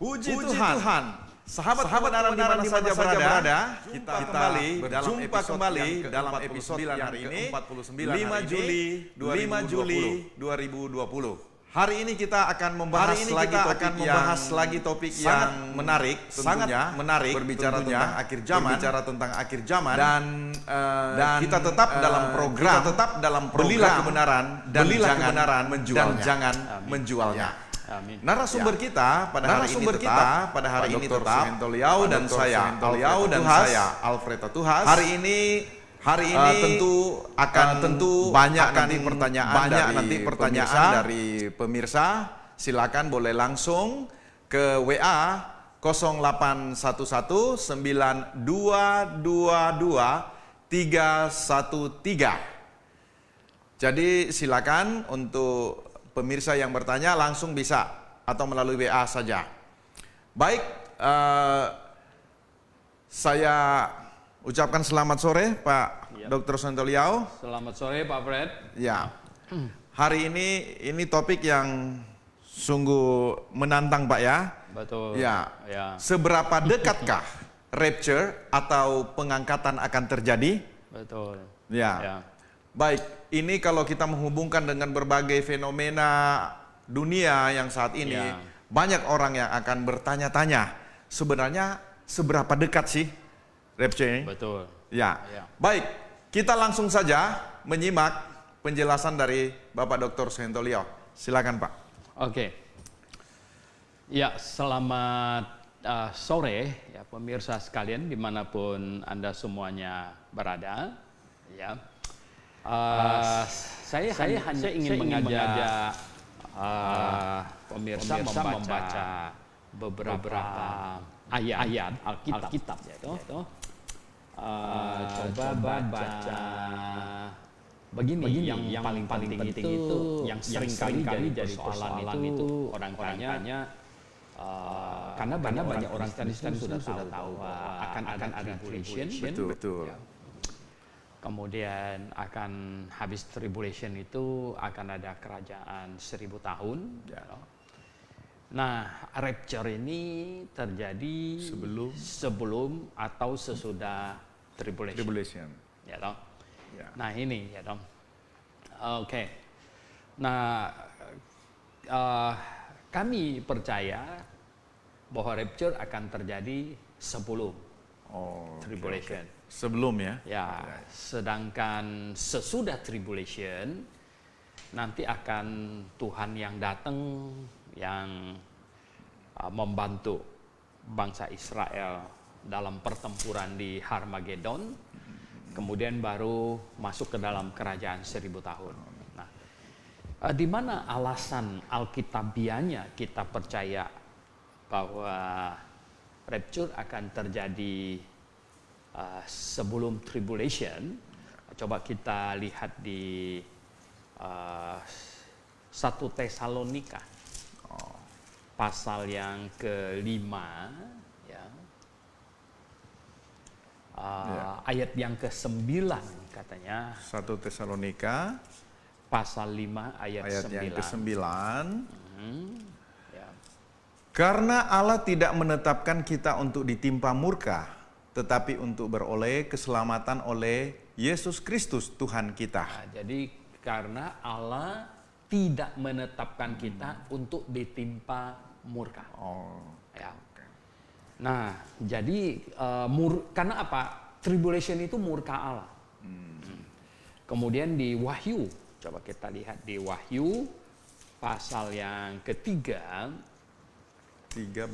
Puji Tuhan. Sahabat-sahabat di mana saja berada, kita berjumpa kembali dalam episode yang hari ini, 5 Juli 2020. Hari ini kita akan membahas lagi topik yang menarik, sangat menarik, berbicara tentang akhir zaman, dan kita tetap dalam program, belilah kebenaran dan jangan menjualnya. Amin. Narasumber kita pada hari ini tetap Suhento Liau dan saya Alfred Tuhas. Hari ini tentu banyak nanti pertanyaan dari pemirsa. Silakan boleh langsung ke WA 0811 9222 313. Jadi silakan untuk pemirsa yang bertanya langsung bisa atau melalui WA saja. Baik, saya ucapkan selamat sore Pak Dr. Suhento Liau. Selamat sore Pak Fred. Ya, hari ini topik yang sungguh menantang Pak ya. Betul. Ya. Seberapa dekatkah rapture atau pengangkatan akan terjadi? Betul. Ya. Baik, ini kalau kita menghubungkan dengan berbagai fenomena dunia yang saat ini, banyak orang yang akan bertanya-tanya, sebenarnya seberapa dekat sih rapture ini? Betul. Ya. Baik, kita langsung saja menyimak penjelasan dari Bapak Dr. Suhento Liau. Silakan Pak. Oke. Ya, selamat sore ya pemirsa sekalian dimanapun Anda semuanya berada. Ya. Saya hanya ingin mengajak pemirsa membaca beberapa ayat Alkitab yaitu coba baca begini yang paling penting itu yang sering kali jadi persoalan itu orang tanya karena banyak orang Kristen sudah tahu akan ada tribulation. Betul. Kemudian akan habis tribulation itu akan ada kerajaan 1000 tahun. Nah, rapture ini terjadi sebelum atau sesudah tribulation. Ya toh? Ya. Nah, ini ya toh. Oke. Nah, kami percaya bahwa rapture akan terjadi sebelum tribulation. Okay. Sebelum ya? Ya, sedangkan sesudah tribulation nanti akan Tuhan yang datang yang membantu bangsa Israel dalam pertempuran di Harmagedon, kemudian baru masuk ke dalam kerajaan 1000 tahun. Nah, di mana alasan Alkitabianya kita percaya bahwa rapture akan terjadi sebelum tribulation? Coba kita lihat di 1 Tesalonika pasal yang ke-5 ya. Ayat yang ke-9 katanya. 1 Tesalonika pasal 5 ayat 9. Yang ke-9. Karena Allah tidak menetapkan kita untuk ditimpa murka, tetapi untuk beroleh keselamatan oleh Yesus Kristus Tuhan kita. Nah, jadi karena Allah tidak menetapkan kita untuk ditimpa murka. Ya. Nah, jadi karena apa? Tribulation itu murka Allah. Kemudian di Wahyu, coba kita lihat di Wahyu pasal yang ketiga. 13.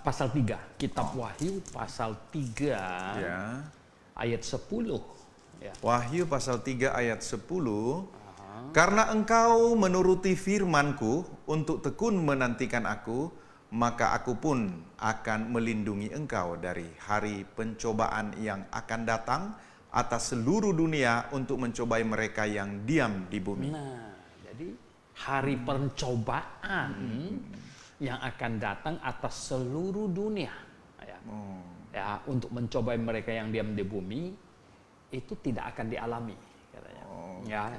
Pasal 3, kitab Wahyu pasal 3 ayat 10. Ya. Wahyu pasal 3 ayat 10. Karena engkau menuruti firman-Ku untuk tekun menantikan Aku, maka Aku pun akan melindungi engkau dari hari pencobaan yang akan datang atas seluruh dunia untuk mencobai mereka yang diam di bumi. Nah, jadi hari pencobaan yang akan datang atas seluruh dunia ya, untuk mencobai mereka yang diam di bumi itu tidak akan dialami katanya.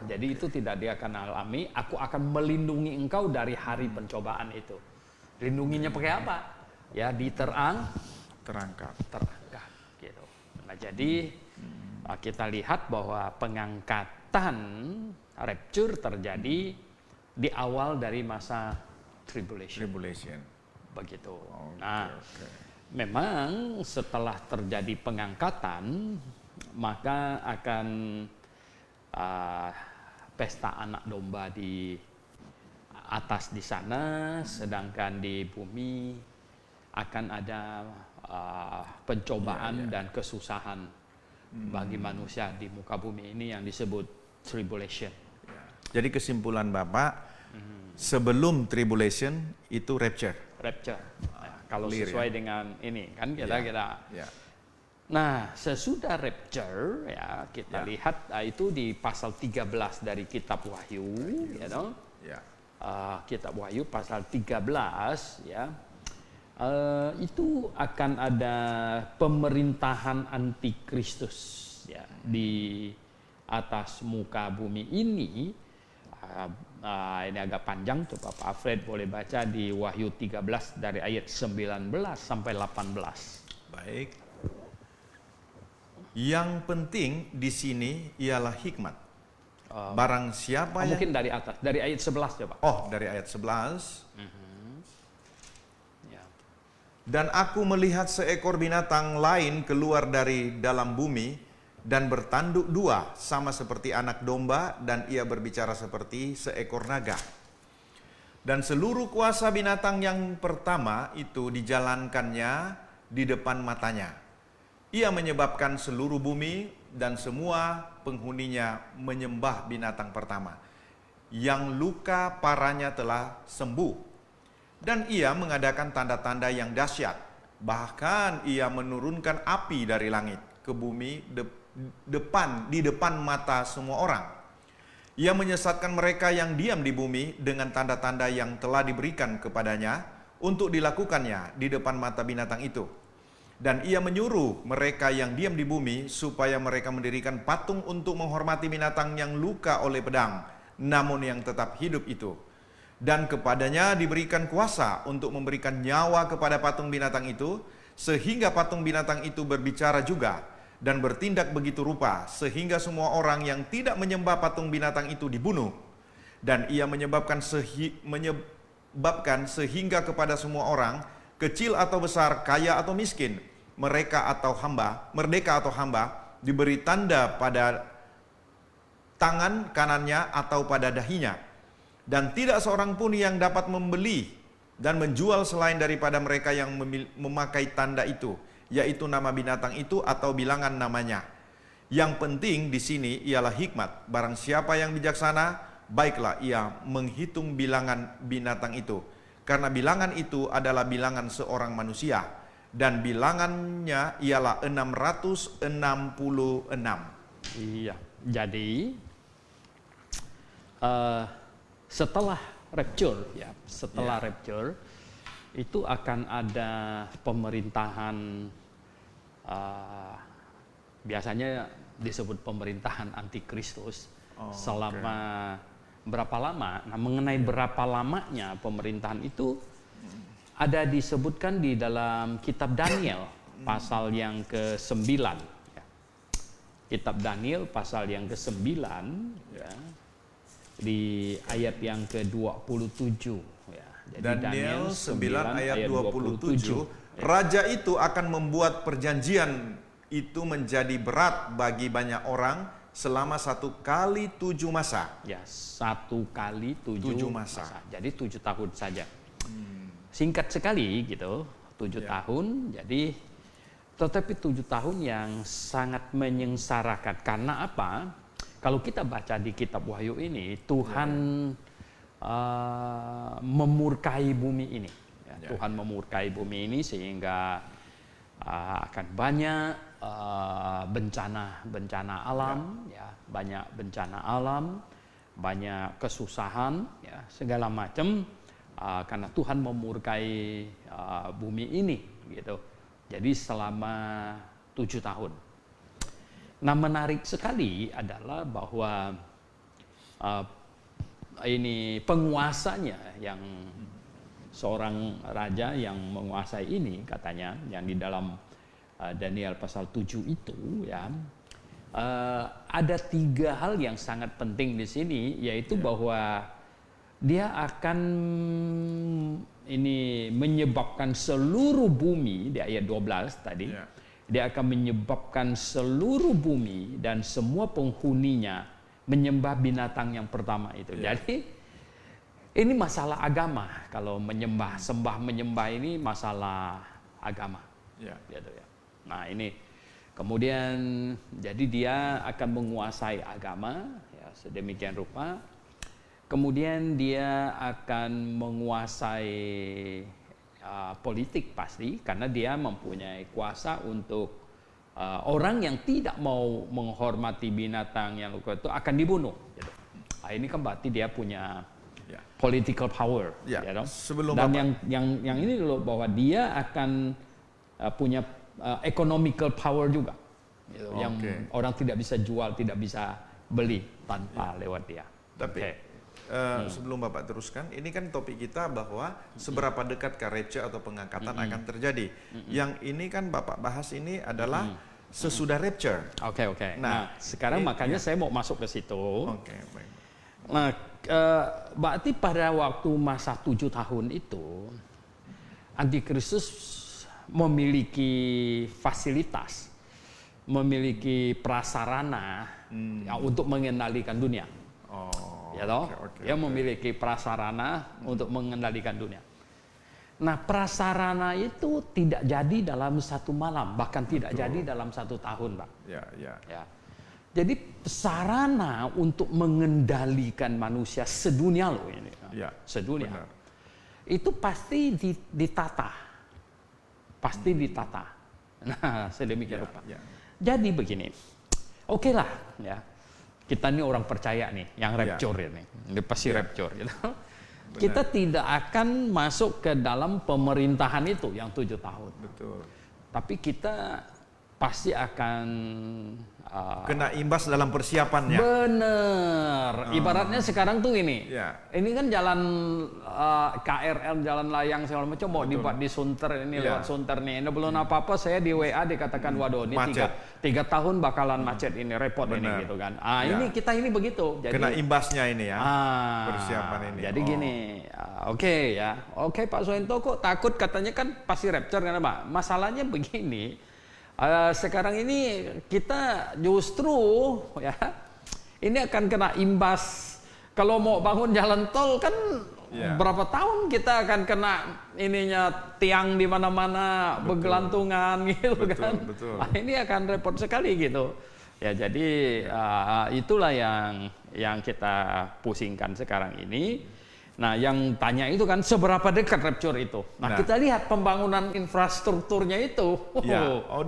Jadi itu tidak dia akan alami. Aku akan melindungi engkau dari hari pencobaan itu. Lindunginya pakai apa? Ya terangkat. Gitu. Nah, jadi kita lihat bahwa pengangkatan rapture terjadi di awal dari masa tribulation. Begitu. Memang setelah terjadi pengangkatan, maka akan pesta anak domba di atas di sana, sedangkan di bumi akan ada pencobaan dan kesusahan bagi manusia di muka bumi ini yang disebut tribulation. Jadi kesimpulan Bapak, sebelum tribulation itu rapture. Kalau sesuai dengan ini kan kira-kira. Nah, sesudah rapture ya kita lihat itu di pasal 13 dari kitab Wahyu, ya dong. Kitab Wahyu pasal 13 ya. Itu akan ada pemerintahan antikristus ya di atas muka bumi ini. Ini agak panjang, coba Pak Alfred boleh baca di Wahyu 13 dari ayat 19 sampai 18. Baik. Yang penting di sini ialah hikmat. Barang siapa yang... Mungkin dari atas, dari ayat 11 coba. Dari ayat 11. Dan aku melihat seekor binatang lain keluar dari dalam bumi dan bertanduk dua sama seperti anak domba, dan ia berbicara seperti seekor naga. Dan seluruh kuasa binatang yang pertama itu dijalankannya di depan matanya. Ia menyebabkan seluruh bumi dan semua penghuninya menyembah binatang pertama, yang luka parahnya telah sembuh. Dan ia mengadakan tanda-tanda yang dahsyat. Bahkan ia menurunkan api dari langit ke bumi di depan mata semua orang. Ia menyesatkan mereka yang diam di bumi dengan tanda-tanda yang telah diberikan kepadanya untuk dilakukannya di depan mata binatang itu. Dan ia menyuruh mereka yang diam di bumi supaya mereka mendirikan patung untuk menghormati binatang yang luka oleh pedang, namun yang tetap hidup itu. Dan kepadanya diberikan kuasa untuk memberikan nyawa kepada patung binatang itu, sehingga patung binatang itu berbicara juga dan bertindak begitu rupa, sehingga semua orang yang tidak menyembah patung binatang itu dibunuh. Dan ia menyebabkan sehingga kepada semua orang, kecil atau besar, kaya atau miskin, merdeka atau hamba, diberi tanda pada tangan kanannya atau pada dahinya. Dan tidak seorang pun yang dapat membeli dan menjual selain daripada mereka yang memakai tanda itu, yaitu nama binatang itu atau bilangan namanya. Yang penting di sini ialah hikmat. Barang siapa yang bijaksana, baiklah ia menghitung bilangan binatang itu, karena bilangan itu adalah bilangan seorang manusia, dan bilangannya ialah 666. Iya, jadi setelah rapture rapture itu akan ada pemerintahan, biasanya disebut pemerintahan antikristus selama berapa lama. Nah, mengenai berapa lamanya pemerintahan itu ada disebutkan di dalam kitab Daniel pasal yang ke-9 ya. Kitab Daniel pasal yang ke-9 ya, di ayat yang ke-27 ya. Jadi Daniel 9 ayat 27. Raja itu akan membuat perjanjian itu menjadi berat bagi banyak orang selama 1 kali 7 masa. Ya, 1 kali 7 masa. Jadi 7 tahun saja. Singkat sekali gitu, 7 tahun. Jadi tetapi 7 tahun yang sangat menyengsarakan. Karena apa? Kalau kita baca di kitab Wahyu ini, Tuhan memurkai bumi ini. Ya, Tuhan memurkai bumi ini sehingga akan banyak bencana alam, ya, banyak bencana alam, banyak kesusahan, ya, segala macam, karena Tuhan memurkai bumi ini, gitu. Jadi selama 7 tahun. Nah, menarik sekali adalah bahwa ini penguasanya yang seorang raja yang menguasai ini katanya, yang di dalam Daniel pasal 7 itu ya. Ada 3 hal yang sangat penting di sini, yaitu bahwa dia akan ini menyebabkan seluruh bumi di ayat 12 tadi. Dia akan menyebabkan seluruh bumi dan semua penghuninya menyembah binatang yang pertama itu. Jadi ini masalah agama. Kalau sembah menyembah ini masalah agama. Gitu ya. Nah ini kemudian jadi dia akan menguasai agama ya, sedemikian rupa. Kemudian dia akan menguasai politik pasti, karena dia mempunyai kuasa untuk orang yang tidak mau menghormati binatang yang luka itu akan dibunuh. Gitu. Nah, ini kan berarti dia punya political power. Dan yang ini loh, bahwa dia akan punya economical power juga, gitu, yang orang tidak bisa jual, tidak bisa beli tanpa lewat dia. Tapi sebelum Bapak teruskan, ini kan topik kita bahwa seberapa dekat rapture atau pengangkatan akan terjadi. Yang ini kan Bapak bahas ini adalah sesudah rapture. Oke. Nah, sekarang makanya saya mau masuk ke situ. Baik. Nah, berarti pada waktu masa 7 tahun itu, Antikristus memiliki fasilitas, memiliki prasarana untuk mengendalikan dunia. Dia memiliki prasarana untuk mengendalikan dunia. Nah, prasarana itu tidak jadi dalam 1 malam, bahkan tidak jadi dalam 1 tahun, Pak. Ya. Jadi sarana untuk mengendalikan manusia sedunia loh ini. Sedunia. Benar. Itu pasti ditata. Nah, sedemikian rupa. Jadi begini. Oke lah, ya. Kita ini orang percaya nih, yang rapture ini pasti rapture. Gitu. Kita tidak akan masuk ke dalam pemerintahan itu yang 7 tahun. Betul. Tapi kita pasti akan kena imbas dalam persiapannya. Bener. Ibaratnya sekarang tuh ini. Ini kan jalan KRL, jalan layang segala macam mau dibuat di Sunter ini lewat Sunter nih. Ini belum apa-apa saya di WA dikatakan waduh ini 3 tahun bakalan macet ini, repot ini gitu kan. Ini kita ini begitu. Jadi kena imbasnya ini ya. Persiapan ini. Jadi gini. Oke Pak Soento kok takut, katanya kan pasti rapture kan Pak. Masalahnya begini. Sekarang ini kita justru ya ini akan kena imbas. Kalau mau bangun jalan tol kan berapa tahun kita akan kena ininya, tiang di mana-mana bergelantungan gitu. Betul. Ini akan repot sekali gitu. Ya jadi itulah yang kita pusingkan sekarang ini. Nah, yang tanya itu kan seberapa dekat rapture itu. Nah, kita lihat pembangunan infrastrukturnya itu.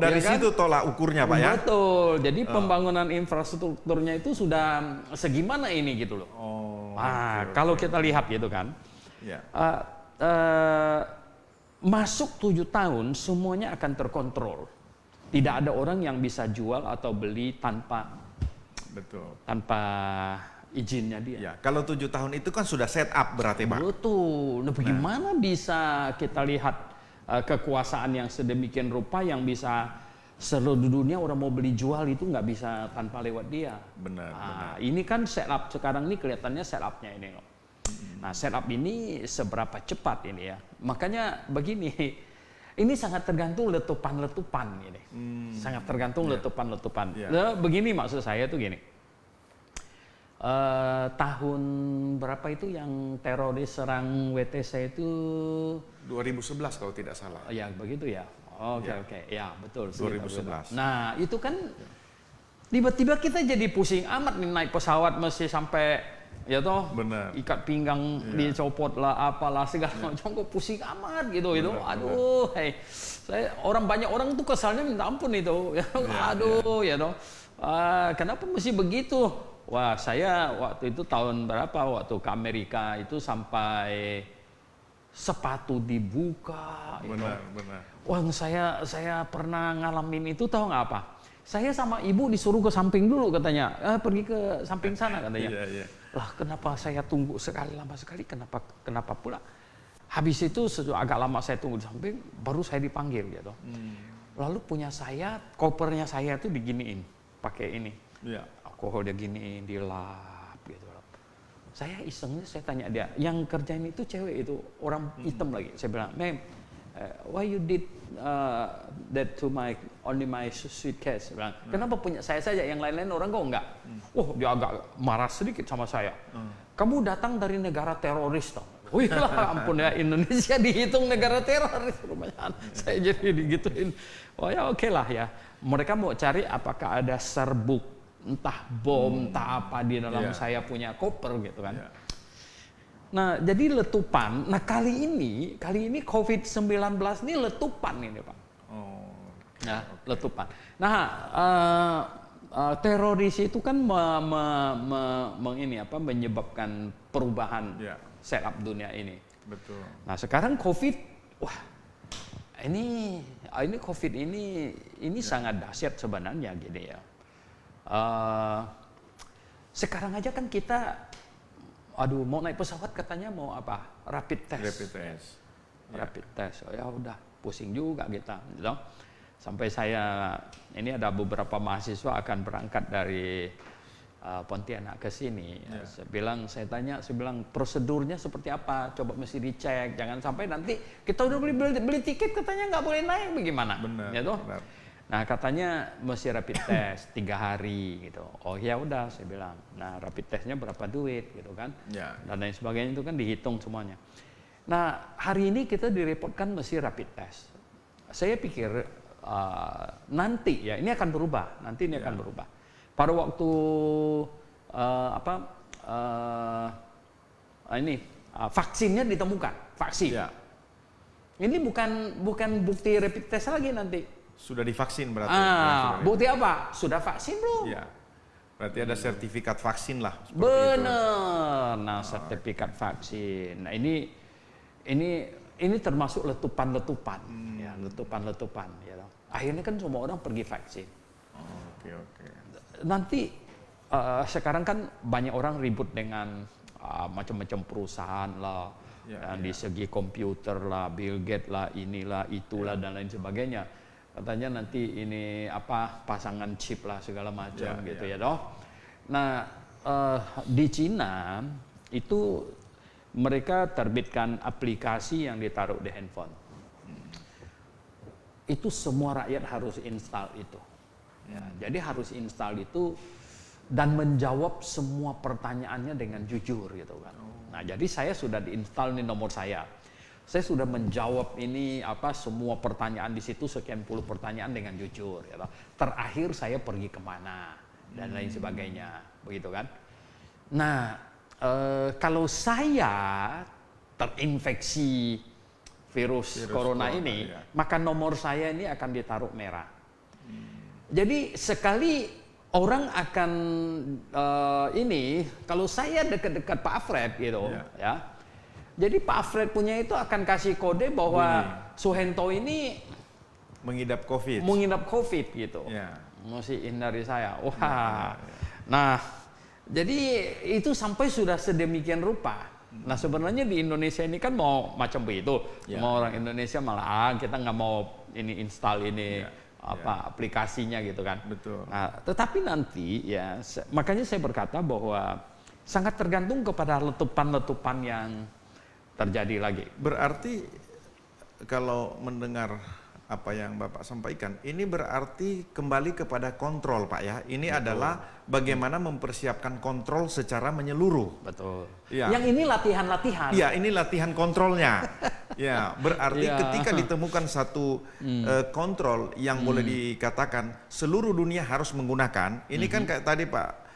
Dari situ tolak ukurnya, Pak ya. Betul. Jadi pembangunan infrastrukturnya itu sudah segimana ini gitu loh. Kalau kita lihat gitu kan. Masuk 7 tahun semuanya akan terkontrol. Tidak ada orang yang bisa jual atau beli tanpa izinnya dia. Kalau 7 tahun itu kan sudah set up berarti, Pak. Betul. Nah, bagaimana bisa kita lihat kekuasaan yang sedemikian rupa yang bisa seluruh dunia orang mau beli jual itu nggak bisa tanpa lewat dia. Benar. Ini kan setup sekarang ini kelihatannya setupnya ini loh. Nah, setup ini seberapa cepat ini ya. Makanya begini. Ini sangat tergantung letupan-letupan ini. Sangat tergantung letupan-letupan. Nah, begini maksud saya tuh gini. Tahun berapa itu yang teroris serang WTC itu 2011 kalau tidak salah. Ya begitu ya. Oke. Ya betul. 2011. Nah itu kan tiba-tiba kita jadi pusing amat nih, naik pesawat mesti sampai ya toh. Benar. Ikat pinggang dicopot lah, apalah segala macam, kok pusing amat gitu. Aduh, banyak orang tuh kesalnya minta ampun itu. Ya toh. Kenapa mesti begitu? Wah, saya waktu itu tahun berapa waktu ke Amerika itu sampai sepatu dibuka. Benar. Wah, saya pernah ngalamin itu, tahu nggak apa? Saya sama ibu disuruh ke samping dulu katanya. Pergi ke samping sana katanya. Lah, kenapa saya tunggu lama sekali? Kenapa pula? Habis itu agak lama saya tunggu di samping, baru saya dipanggil gitu. Lalu punya saya, kopernya saya tuh diginiin, pakai ini. Ya. Alkohol dia giniin, dilap gitu. Saya isengnya saya tanya dia, yang kerjain itu cewek itu, orang hitam lagi. Saya bilang, "Ma'am, why you did that to only my suitcase?" Saya bilang, "Kenapa punya saya saja, yang lain-lain orang kok enggak?" Oh, dia agak marah sedikit sama saya. "Kamu datang dari negara teroris toh." Oh iya ampun ya, Indonesia dihitung negara teroris rupanya. Saya jadi digituin. Oh ya oke lah ya. Mereka mau cari apakah ada serbuk, entah bom, entah apa di dalam saya punya koper gitu kan. Nah jadi letupan. Nah kali ini COVID-19 ini letupan ini Pak. Nah letupan. Nah teroris itu kan menyebabkan perubahan setup dunia ini. Betul. Nah sekarang COVID, wah ini COVID ini sangat dahsyat sebenarnya gitu ya. Sekarang aja kan kita, mau naik pesawat katanya mau apa? Rapid test. Rapid test. Oh, ya udah pusing juga kita, gitu. Sampai ini ada beberapa mahasiswa akan berangkat dari Pontianak ke sini. Saya bilang prosedurnya seperti apa? Coba mesti dicek, jangan sampai nanti kita udah beli tiket katanya nggak boleh naik, bagaimana? Benar, gitu. benar. Nah katanya mesti rapid test 3 hari gitu. Oh ya udah saya bilang. Nah rapid testnya berapa duit gitu kan? Dan lain sebagainya itu kan dihitung semuanya. Nah hari ini kita direpotkan mesti rapid test. Saya pikir nanti ya ini akan berubah. Nanti ini akan berubah. Pada waktu vaksinnya ditemukan, vaksin. Ini bukan bukti rapid test lagi nanti. Sudah divaksin berarti. Bukti apa? Sudah vaksin belum? Ya. Berarti ada sertifikat vaksin lah. Benar. Nah, sertifikat vaksin. Nah, ini termasuk letupan-letupan, ya, letupan-letupan. Ya. Akhirnya kan semua orang pergi vaksin. Oke. Nanti sekarang kan banyak orang ribut dengan macam-macam perusahaan lah, dan di segi komputer lah, Bill Gates lah, inilah, itulah dan lain sebagainya. Katanya nanti ini pasangan chip lah segala macam gitu ya toh. Nah di Cina itu mereka terbitkan aplikasi yang ditaruh di handphone. Itu semua rakyat harus install itu. Ya, jadi harus install itu dan menjawab semua pertanyaannya dengan jujur gitu kan. Nah jadi saya sudah diinstal nih nomor saya. Saya sudah menjawab ini semua pertanyaan di situ, sekian puluh pertanyaan dengan jujur. Gitu. Terakhir saya pergi kemana dan lain sebagainya, begitu kan? Nah kalau saya terinfeksi virus corona ini, maka nomor saya ini akan ditaruh merah. Jadi sekali orang akan kalau saya dekat-dekat Pak Alfred gitu, ya. Jadi Pak Alfred punya itu akan kasih kode bahwa Suhento ini mengidap COVID gitu. Mesti hindari saya. Wah. Nah, jadi itu sampai sudah sedemikian rupa. Nah sebenarnya di Indonesia ini kan mau macam begitu. Mau orang Indonesia malah kita nggak mau ini install ini. Aplikasinya gitu kan. Betul. Nah, tetapi nanti ya makanya saya berkata bahwa sangat tergantung kepada letupan-letupan yang terjadi lagi. Berarti kalau mendengar apa yang Bapak sampaikan, ini berarti kembali kepada kontrol Pak ya. Ini adalah bagaimana mempersiapkan kontrol secara menyeluruh. Betul. Ya. Yang ini latihan-latihan. Iya, ini latihan kontrolnya. Ya, berarti ketika ditemukan satu kontrol yang boleh dikatakan seluruh dunia harus menggunakan, ini kan kayak tadi Pak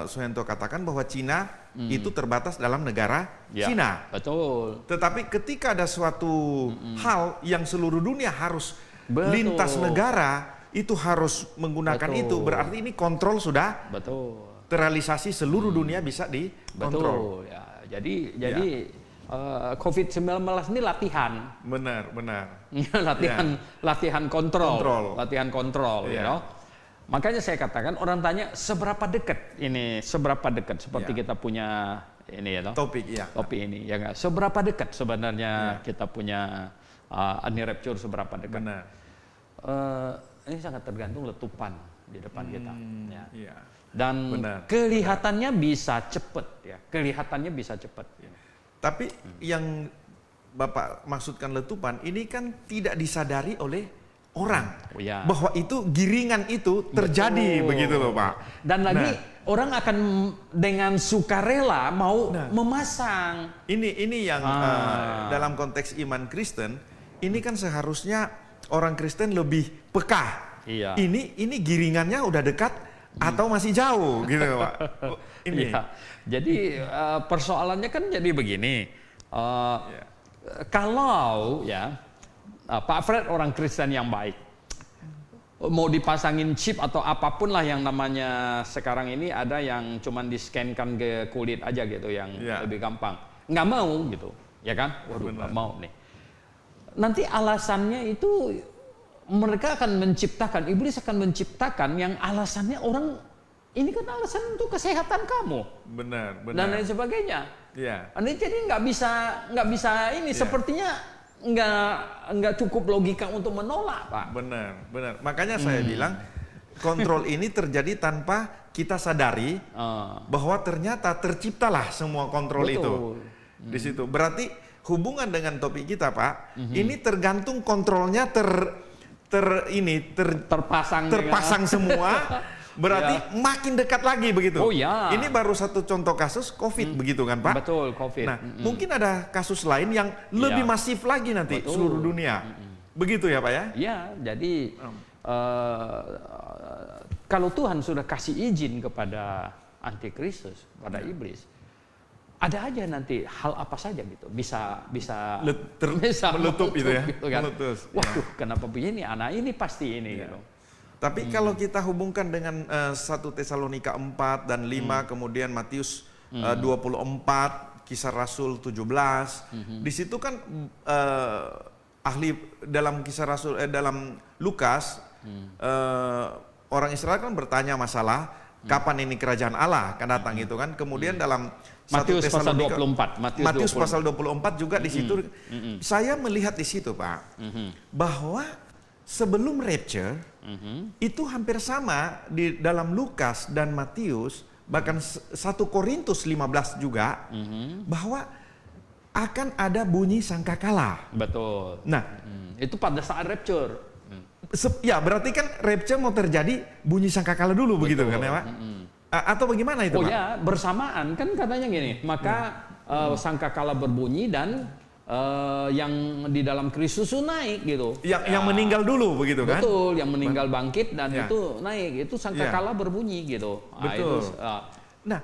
Suhento katakan bahwa Cina itu terbatas dalam negara Cina. Betul. Tetapi ketika ada suatu hal yang seluruh dunia harus lintas negara, itu harus menggunakan itu, berarti ini kontrol sudah terrealisasi, seluruh dunia bisa dikontrol. Betul. Ya, jadi COVID-19 ini latihan. Benar. Latihan kontrol. Latihan kontrol, you know? Makanya saya katakan orang tanya seberapa dekat seperti kita punya ini ya, topik ya. Topik ini ya nggak. Seberapa dekat sebenarnya kita punya anti rapture, seberapa dekat? Benar. Ini sangat tergantung letupan di depan kita. Ya. Iya. Dan kelihatannya bisa cepat ya, kelihatannya bisa cepat. Ya. Tapi yang Bapak maksudkan letupan ini kan tidak disadari oleh orang bahwa itu giringan itu terjadi. Betul. Begitu loh Pak. Dan lagi orang akan dengan sukarela mau memasang. Ini yang dalam konteks iman Kristen ini kan seharusnya orang Kristen lebih peka. Iya. Ini giringannya udah dekat atau masih jauh gitu Pak. Ini. Iya. Jadi persoalannya kan jadi begini. Kalau Pak Fred orang Kristen yang baik, mau dipasangin chip atau apapun lah yang namanya sekarang ini, ada yang cuman di-scan-kan ke kulit aja gitu, yang lebih gampang. Nggak mau gitu, ya kan? Waduh, nggak mau nih. Nanti alasannya itu mereka akan menciptakan, iblis akan menciptakan yang alasannya orang, ini kan alasan untuk kesehatan kamu. Benar. Dan lain sebagainya. Iya. Jadi nggak bisa ini, sepertinya nggak cukup logika untuk menolak, Pak. Benar. Makanya saya bilang kontrol ini terjadi tanpa kita sadari bahwa ternyata terciptalah semua kontrol itu di situ. Berarti hubungan dengan topik kita, Pak, ini tergantung kontrolnya terpasang semua. Berarti makin dekat lagi begitu. Oh ya. Ini baru satu contoh kasus COVID begitu kan Pak? Betul, COVID. Nah, mungkin ada kasus lain yang lebih masif lagi nanti seluruh dunia. Begitu ya Pak ya? Iya, jadi kalau Tuhan sudah kasih izin kepada antikristus, pada iblis, ada aja nanti hal apa saja gitu, bisa meletup itu ya. Gitu kan. Waduh, kenapa begini? Anak ini pasti ini gitu. Tapi kalau kita hubungkan dengan 1 Tesalonika 4 dan 5, kemudian Matius 24, Kisah Rasul 17, di situ kan ahli dalam Kisah Rasul dalam Lukas, orang Israel kan bertanya masalah kapan ini kerajaan Allah akan datang gitu kan. Kemudian dalam Matius pasal 24, Matius pasal 24 juga di situ saya melihat di situ Pak, bahwa sebelum rapture itu hampir sama di dalam Lukas dan Matius, bahkan 1 Korintus 15 juga, bahwa akan ada bunyi sangkakala. Betul. Nah, itu pada saat rapture. Ya berarti kan rapture mau terjadi bunyi sangkakala dulu. Betul. Begitu kan ya Pak? Atau bagaimana itu Pak? Oh ya, bersamaan kan katanya gini, maka sangkakala berbunyi dan yang di dalam Kristus itu naik gitu. Yang meninggal dulu begitu kan? Betul, yang meninggal bangkit dan itu naik, itu sangkakala berbunyi gitu. Betul. Nah,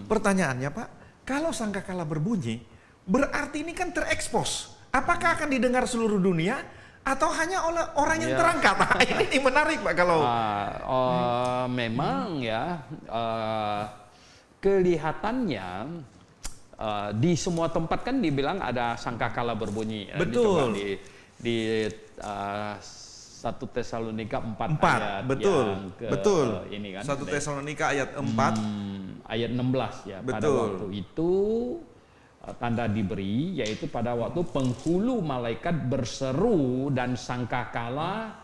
pertanyaannya Pak, kalau sangkakala berbunyi, berarti ini kan terekspos. Apakah akan didengar seluruh dunia atau hanya oleh orang yang terangkat? Ini menarik Pak kalau. Memang ya kelihatannya. Di semua tempat kan dibilang ada sangkakala berbunyi. Betul. Di 1 Tesalonika 4 ayat betul. Betul. Ini kan. 1 Tesalonika ayat 4 ayat 16 ya. Betul. Pada waktu itu tanda diberi, yaitu pada waktu penghulu malaikat berseru dan sangkakala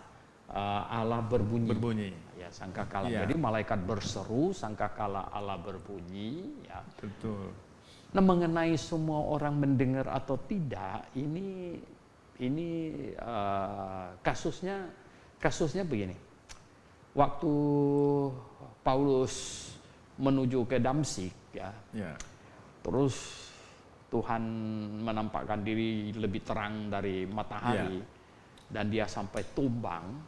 Allah berbunyi. Ya, sangkakala. Jadi malaikat berseru, sangkakala Allah berbunyi. Ya. Betul. Nah, mengenai semua orang mendengar atau tidak, ini kasusnya begini. Waktu Paulus menuju ke Damsyik, terus Tuhan menampakkan diri lebih terang dari matahari, dan dia sampai tumbang,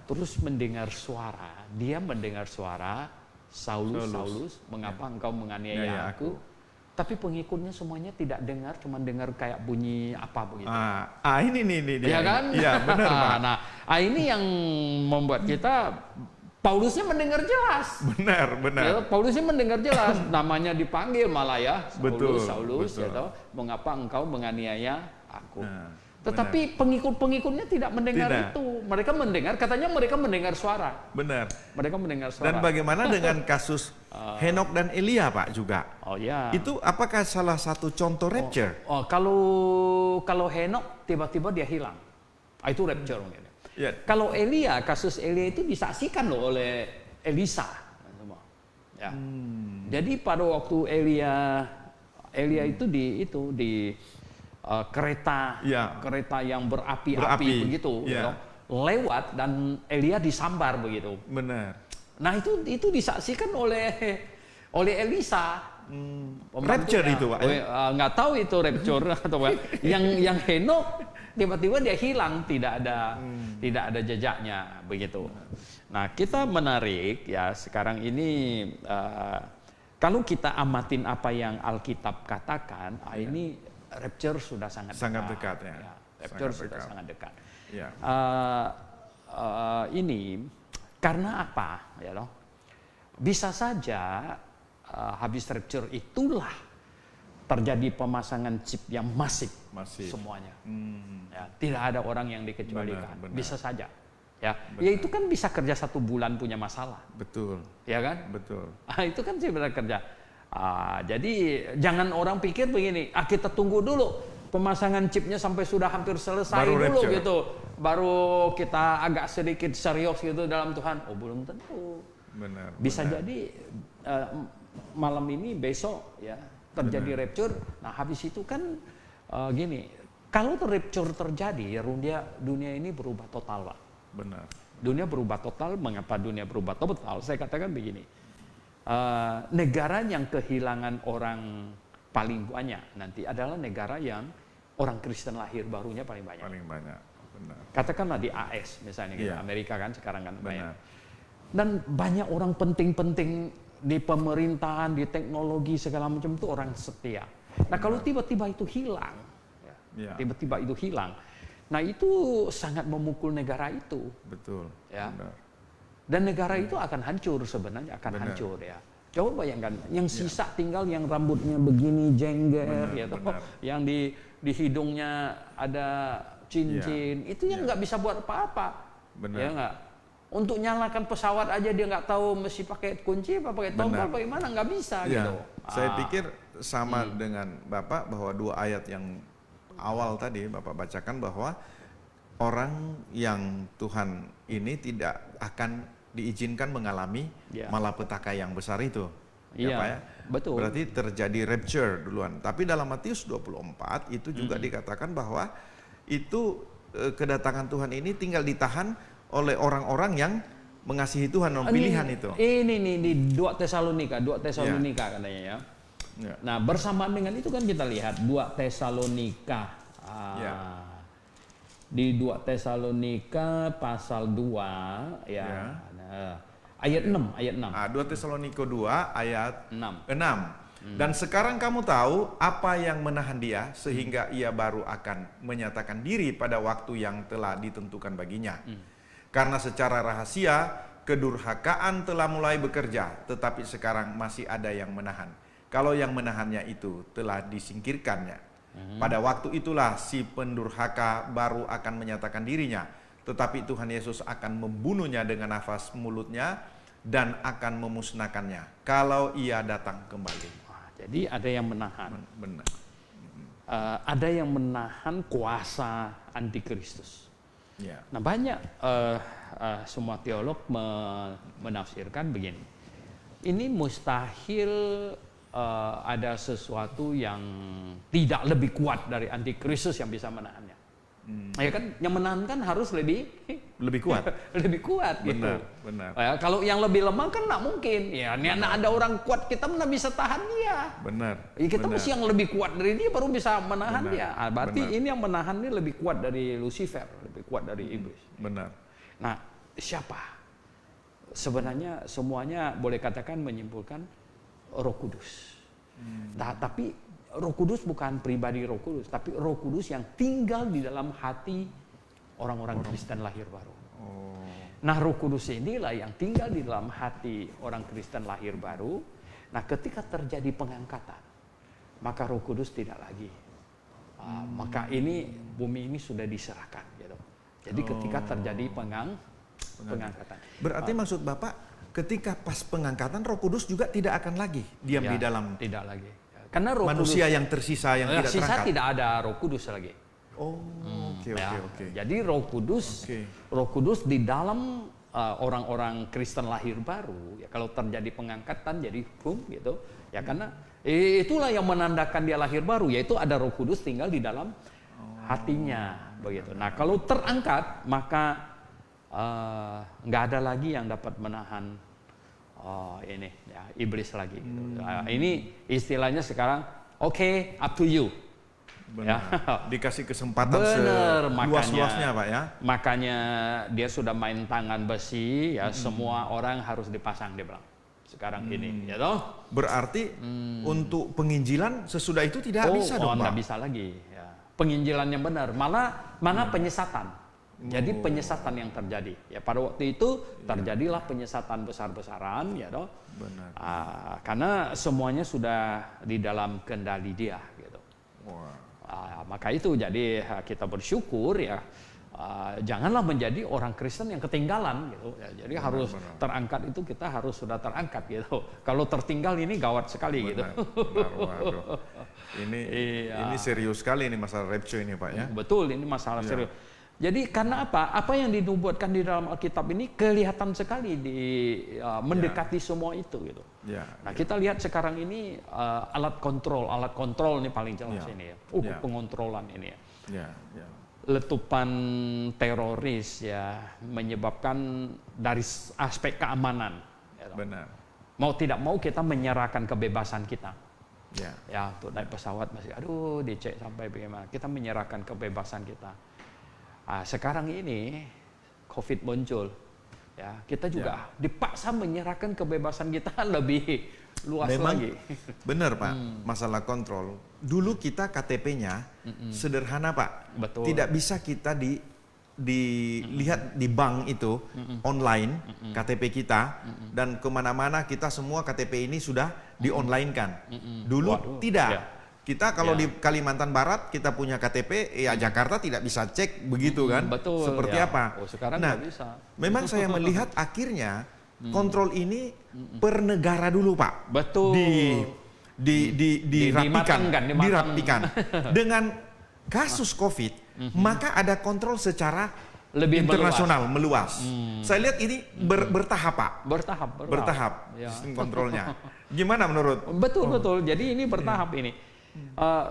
terus mendengar suara. Dia mendengar suara, Saulus, mengapa engkau menganiaya aku? Tapi pengikutnya semuanya tidak dengar, cuma dengar kayak bunyi apa begitu. Ini dia. Ya kan? Iya, benar Pak. Nah, ini yang membuat kita, Paulusnya mendengar jelas. Benar. Ya, Paulusnya mendengar jelas, namanya dipanggil malah ya, Saulus, ya tahu, mengapa engkau menganiaya aku. Tetapi pengikut-pengikutnya tidak mendengar Tidak. itu. Mereka mendengar, katanya mereka mendengar suara. Benar. Mereka mendengar suara. Dan bagaimana dengan kasus Henok dan Elia, Pak, juga? Oh ya. Itu apakah salah satu contoh rapture? Kalau Henok tiba-tiba dia hilang. Itu rapture mungkin. Ya. Kalau Elia, kasus Elia itu disaksikan loh oleh Elisa. Ya. Jadi pada waktu Elia itu di kereta yang berapi-api begitu, ya. lewat dan Elia disambar begitu. Benar. Nah itu disaksikan oleh Elisa. Rapture itu, Pak. Nggak tahu itu rapture atau apa. Yang Henok tiba-tiba dia hilang, tidak ada jejaknya begitu. Nah kita menarik ya sekarang ini kalau kita amatin apa yang Alkitab katakan, ini rapture sudah sangat dekat ya. Rapture sudah sangat dekat. Ya. Ini karena apa ya loh? Bisa saja habis rapture itulah terjadi pemasangan chip yang masif. Semuanya. Ya, tidak ada orang yang dikecualikan. Benar. Bisa saja. Ya itu kan bisa kerja 1 bulan punya masalah. Betul. Ya kan? Betul. Itu kan sebenarnya kerja. Jadi jangan orang pikir begini, kita tunggu dulu pemasangan chipnya sampai sudah hampir selesai baru dulu rapture. gitu. Baru kita agak sedikit serius gitu dalam Tuhan. Oh belum tentu. Benar. Bisa jadi malam ini besok ya terjadi rapture. Nah habis itu kan gini, kalau rapture terjadi dunia ini berubah total, Pak. Benar. Dunia berubah total. Mengapa dunia berubah total? Saya katakan begini. Negara yang kehilangan orang paling banyak nanti adalah negara yang orang Kristen lahir barunya paling banyak. Paling banyak, benar. Katakanlah di AS misalnya, Iya. Amerika kan sekarang kan banyak. Benar. Dan banyak orang penting-penting di pemerintahan, di teknologi segala macam itu orang setia. Nah kalau tiba-tiba itu hilang, tiba-tiba itu hilang, nah itu sangat memukul negara itu. Betul. Ya. Benar. Dan negara itu akan hancur sebenarnya, akan hancur ya. Coba bayangkan, yang sisa tinggal yang rambutnya begini jengger, yang di hidungnya ada cincin, itu yang nggak bisa buat apa-apa, ya nggak. Untuk nyalakan pesawat aja dia nggak tahu mesti pakai kunci apa pakai tombol, bagaimana nggak bisa gitu. Saya pikir sama dengan Bapak bahwa 2 ayat yang awal tadi Bapak bacakan bahwa orang yang Tuhan ini tidak akan diizinkan mengalami malapetaka yang besar itu. Ya, Pak ya? Betul. Berarti terjadi rapture duluan. Tapi dalam Matius 24 itu juga dikatakan bahwa itu kedatangan Tuhan ini tinggal ditahan oleh orang-orang yang mengasihi Tuhan, pilihan itu. Ini nih di 2 Tesalonika katanya ya. Nah, bersamaan dengan itu kan kita lihat 2 Tesalonika. Di 2 Tesalonika pasal 2 ya. Nah, ayat 6. 2 Tesalonika 2 ayat 6. 6. Dan sekarang kamu tahu apa yang menahan dia sehingga ia baru akan menyatakan diri pada waktu yang telah ditentukan baginya. Karena secara rahasia kedurhakaan telah mulai bekerja, tetapi sekarang masih ada yang menahan. Kalau yang menahannya itu telah disingkirkannya. Pada waktu itulah si pendurhaka baru akan menyatakan dirinya, tetapi Tuhan Yesus akan membunuhnya dengan nafas mulutnya dan akan memusnahkannya kalau ia datang kembali. Jadi ada yang menahan. Benar. Ada yang menahan kuasa antikristus. Ya. Nah banyak semua teolog menafsirkan begini. Ini mustahil ada sesuatu yang tidak lebih kuat dari antikristus yang bisa menahannya. Ya kan, yang menahan kan harus lebih kuat, lebih kuat gitu. Benar. Ya, kalau yang lebih lemah kan nggak mungkin. Ya, ini ada orang kuat kita mana bisa tahan dia. Benar. Ya, kita mesti yang lebih kuat dari dia baru bisa menahan dia. Berarti benar. ini yang menahan ini lebih kuat dari Lucifer, lebih kuat dari iblis. Benar. Nah, siapa? Sebenarnya semuanya boleh katakan menyimpulkan Roh Kudus. Nah, tapi Roh Kudus bukan pribadi Roh Kudus, tapi Roh Kudus yang tinggal di dalam hati orang-orang Kristen lahir baru. Nah, Roh Kudus inilah yang tinggal di dalam hati orang Kristen lahir baru. Nah, ketika terjadi pengangkatan, maka Roh Kudus tidak lagi Maka ini bumi ini sudah diserahkan gitu. Jadi ketika terjadi pengangkatan. Berarti maksud Bapak ketika pas pengangkatan Roh Kudus juga tidak akan lagi diam di dalam tidak lagi. Karena Roh manusia Kudus, yang tersisa yang tidak terangkat. tidak ada Roh Kudus lagi. Oke. Jadi Roh Kudus di dalam orang-orang Kristen lahir baru, ya kalau terjadi pengangkatan jadi boom gitu, ya karena itulah yang menandakan dia lahir baru, yaitu ada Roh Kudus tinggal di dalam hatinya, begitu. Nah kalau terangkat maka nggak ada lagi yang dapat menahan ini ya, iblis lagi. Gitu. Ini istilahnya sekarang, oke, up to you. Benar. Ya. Dikasih kesempatan luas-luasnya Pak ya. Makanya dia sudah main tangan besi ya, semua orang harus dipasang dia bilang. Sekarang ini, ya toh? Berarti untuk penginjilan sesudah itu tidak bisa dong, Pak? Nggak bisa lagi. Ya. Penginjilan yang benar, malah penyesatan. Jadi penyesatan yang terjadi. Ya pada waktu itu terjadilah penyesatan besar-besaran, ya toh? Benar. Karena semuanya sudah di dalam kendali dia, gitu. Maka itu jadi kita bersyukur ya. Janganlah menjadi orang Kristen yang ketinggalan gitu. Ya, jadi harus terangkat itu kita harus sudah terangkat gitu. Kalau tertinggal ini gawat sekali gitu. Waduh. Ini serius sekali ini masalah rapture ini Pak ya. Betul, ini masalah serius. Jadi karena apa? Apa yang dinubuatkan di dalam Alkitab ini kelihatan sekali mendekati semua itu gitu. Nah kita lihat sekarang ini alat kontrol ini paling jelas ini ya. Pengontrolan ini ya. Letupan teroris ya menyebabkan dari aspek keamanan. Ya, benar. Mau tidak mau kita menyerahkan kebebasan kita. Ya, untuk naik pesawat masih dicek sampai bagaimana. Kita menyerahkan kebebasan kita. Sekarang ini COVID muncul, ya kita juga dipaksa menyerahkan kebebasan kita lebih luas lagi. Benar Pak, masalah kontrol. Dulu kita KTP-nya sederhana Pak, betul. Tidak bisa kita dilihat di bank itu online KTP kita dan kemana-mana kita semua KTP ini sudah di-online-kan. Dulu tidak. Kita kalau di Kalimantan Barat kita punya KTP, ya Jakarta tidak bisa cek begitu kan? Betul. Seperti apa? Sekarang nggak bisa. Memang saya melihat akhirnya kontrol ini per negara dulu Pak. Betul. Dirapikan. Dengan kasus COVID, maka ada kontrol secara lebih internasional meluas. Saya lihat ini bertahap Pak. Bertahap. Sistem kontrolnya. Gimana menurut? Betul. Jadi ini bertahap ini.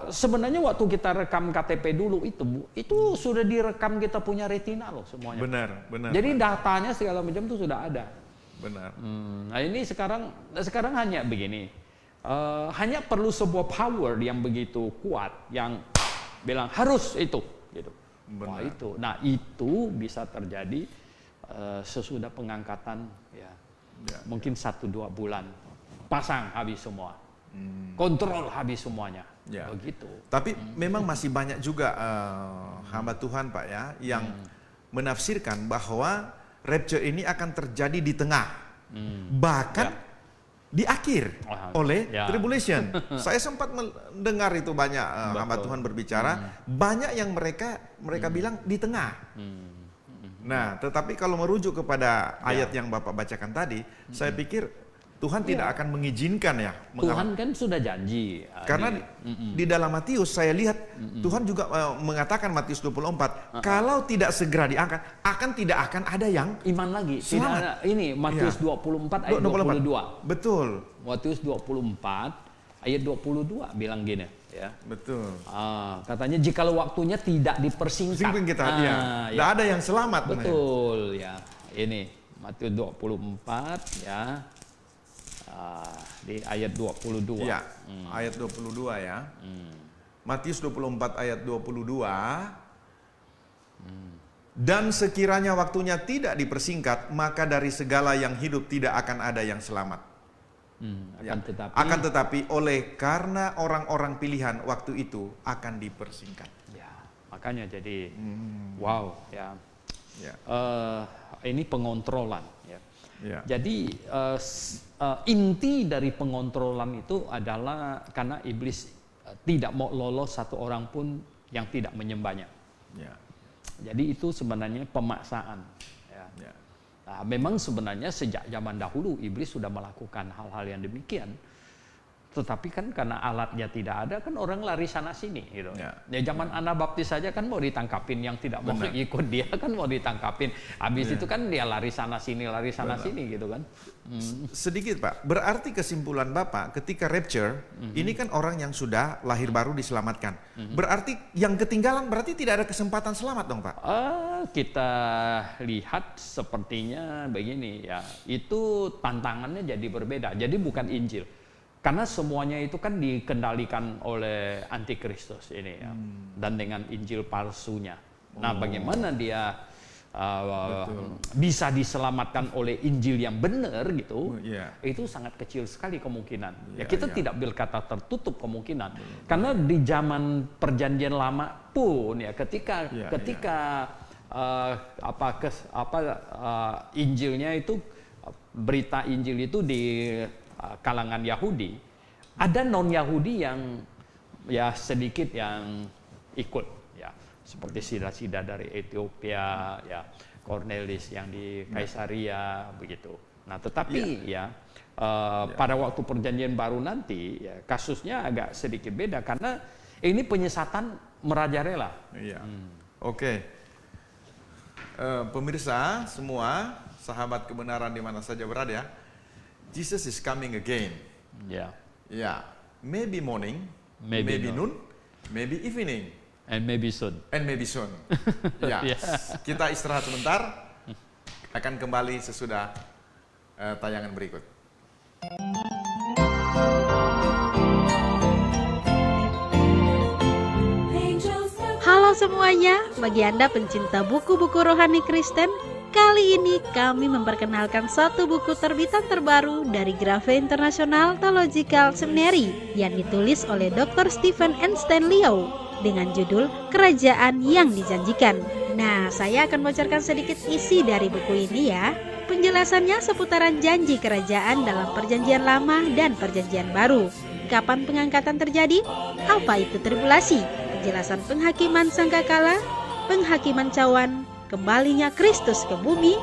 Sebenarnya waktu kita rekam KTP dulu itu sudah direkam, kita punya retina loh semuanya. Benar. Jadi datanya segala macam itu sudah ada. Benar. Nah ini sekarang hanya begini, hanya perlu sebuah power yang begitu kuat yang bilang harus itu, gitu. Benar. Nah itu bisa terjadi sesudah pengangkatan mungkin 1-2 bulan, pasang habis semua. Kontrol habis semuanya, begitu. Tapi memang masih banyak juga hamba Tuhan Pak ya yang menafsirkan bahwa rapture ini akan terjadi di tengah, bahkan di akhir oleh tribulation. Saya sempat mendengar itu banyak hamba Tuhan berbicara, banyak yang mereka bilang di tengah. Nah, tetapi kalau merujuk kepada ayat yang Bapak bacakan tadi, saya pikir Tuhan tidak akan mengizinkan ya. Tuhan kan sudah janji. Karena di dalam Matius saya lihat Tuhan juga mengatakan Matius 24, kalau tidak segera diangkat, tidak akan ada yang iman lagi. Selamat. Ini Matius 24 ayat 22. Betul. Matius 24 ayat 22 bilang gini ya. Betul. Katanya jikalau waktunya tidak dipersingkat. Tidak ada yang selamat. Betul ya. Ini Matius 24 ya. Di ayat 22. Ya, ayat 22 ya. Matius 24 ayat 22. Dan sekiranya waktunya tidak dipersingkat, maka dari segala yang hidup tidak akan ada yang selamat. Akan tetapi oleh karena orang-orang pilihan waktu itu akan dipersingkat. Ya, makanya jadi wow ya. Ini pengontrolan ya. Jadi inti dari pengontrolan itu adalah karena iblis tidak mau lolos satu orang pun yang tidak menyembahnya. Ya. Jadi itu sebenarnya pemaksaan. Ya. Ya. Nah, memang sebenarnya sejak zaman dahulu iblis sudah melakukan hal-hal yang demikian. Tetapi kan karena alatnya tidak ada, kan orang lari sana sini gitu. Ya zaman Anabaptis saja kan mau ditangkapin, yang tidak mau ikut dia kan mau ditangkapin. Habis itu kan dia lari sana sini gitu kan. Sedikit Pak, berarti kesimpulan Bapak ketika rapture, ini kan orang yang sudah lahir baru diselamatkan. Berarti yang ketinggalan berarti tidak ada kesempatan selamat dong Pak? Kita lihat sepertinya begini ya, itu tantangannya jadi berbeda. Jadi bukan Injil. Karena semuanya itu kan dikendalikan oleh antikristus ini ya, dan dengan Injil palsunya. Nah, bagaimana dia bisa diselamatkan oleh Injil yang benar gitu? Itu sangat kecil sekali kemungkinan. Ya kita tidak berkata tertutup kemungkinan. Karena di zaman Perjanjian Lama pun ya, ketika Injilnya itu, berita Injil itu di kalangan Yahudi, ada non-Yahudi yang ya sedikit yang ikut ya, seperti sida-sida dari Ethiopia ya, Cornelis yang di Kaisaria begitu. Nah, tetapi pada waktu Perjanjian Baru nanti ya, kasusnya agak sedikit beda karena ini penyesatan merajalela. Oke. Pemirsa semua, sahabat kebenaran di mana saja berada, Jesus is coming again. Maybe morning, maybe noon, maybe evening, and maybe soon. Kita istirahat sebentar. Akan kembali sesudah tayangan berikut. Halo semuanya, bagi Anda pencinta buku-buku rohani Kristen, kali ini kami memperkenalkan satu buku terbitan terbaru dari Grace International Theological Seminary yang ditulis oleh Dr. Stephen N. Stanley dengan judul Kerajaan yang Dijanjikan. Nah, saya akan bocorkan sedikit isi dari buku ini ya. Penjelasannya seputaran janji kerajaan dalam Perjanjian Lama dan Perjanjian Baru. Kapan pengangkatan terjadi? Apa itu tribulasi? Penjelasan penghakiman sangkakala, penghakiman cawan, kembalinya Kristus ke bumi,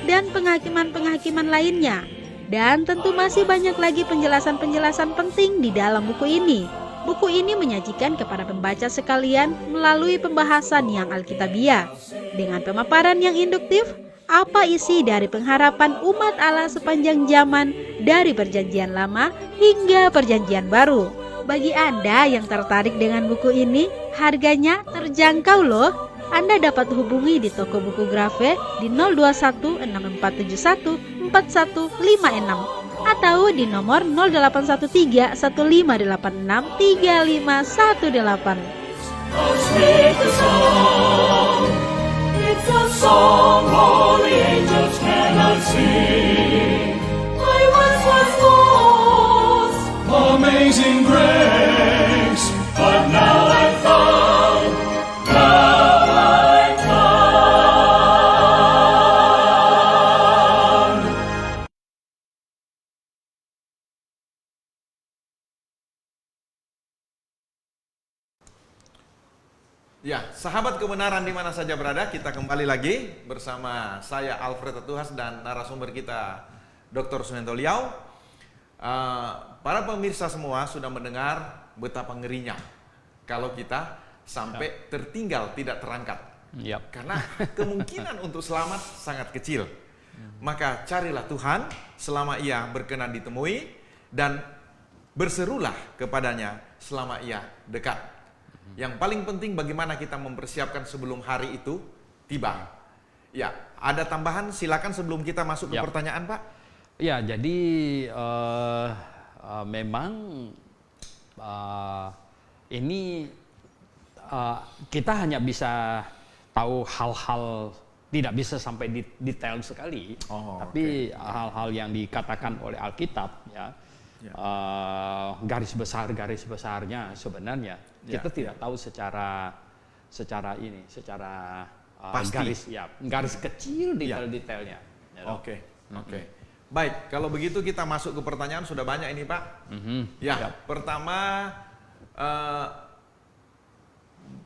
dan penghakiman-penghakiman lainnya. Dan tentu masih banyak lagi penjelasan-penjelasan penting di dalam buku ini. Buku ini menyajikan kepada pembaca sekalian melalui pembahasan yang alkitabiah. Dengan pemaparan yang induktif, apa isi dari pengharapan umat Allah sepanjang zaman dari Perjanjian Lama hingga Perjanjian Baru. Bagi Anda yang tertarik dengan buku ini, harganya terjangkau loh. Anda dapat hubungi di toko buku Grace di 02164714156 atau di nomor 081315863518. It's a song all the angels cannot sing. I once was lost, amazing grace, but now I'm found. Ya, sahabat kebenaran di mana saja berada, kita kembali lagi bersama saya Alfred Tetuhas dan narasumber kita Dr. Sunento Liau. Para pemirsa semua sudah mendengar betapa ngerinya kalau kita sampai tertinggal tidak terangkat. Karena kemungkinan untuk selamat sangat kecil. Maka carilah Tuhan selama ia berkenan ditemui dan berserulah kepadanya selama ia dekat. Yang paling penting bagaimana kita mempersiapkan sebelum hari itu tiba. Ya, ada tambahan silakan sebelum kita masuk ke pertanyaan, Pak. Ya, jadi memang ini kita hanya bisa tahu hal-hal, tidak bisa sampai detail sekali, tapi hal-hal yang dikatakan oleh Alkitab ya. Garis besarnya sebenarnya kita tidak tahu secara garis kecil detail-detailnya. Oke. Baik, kalau begitu kita masuk ke pertanyaan, sudah banyak ini Pak. Pertama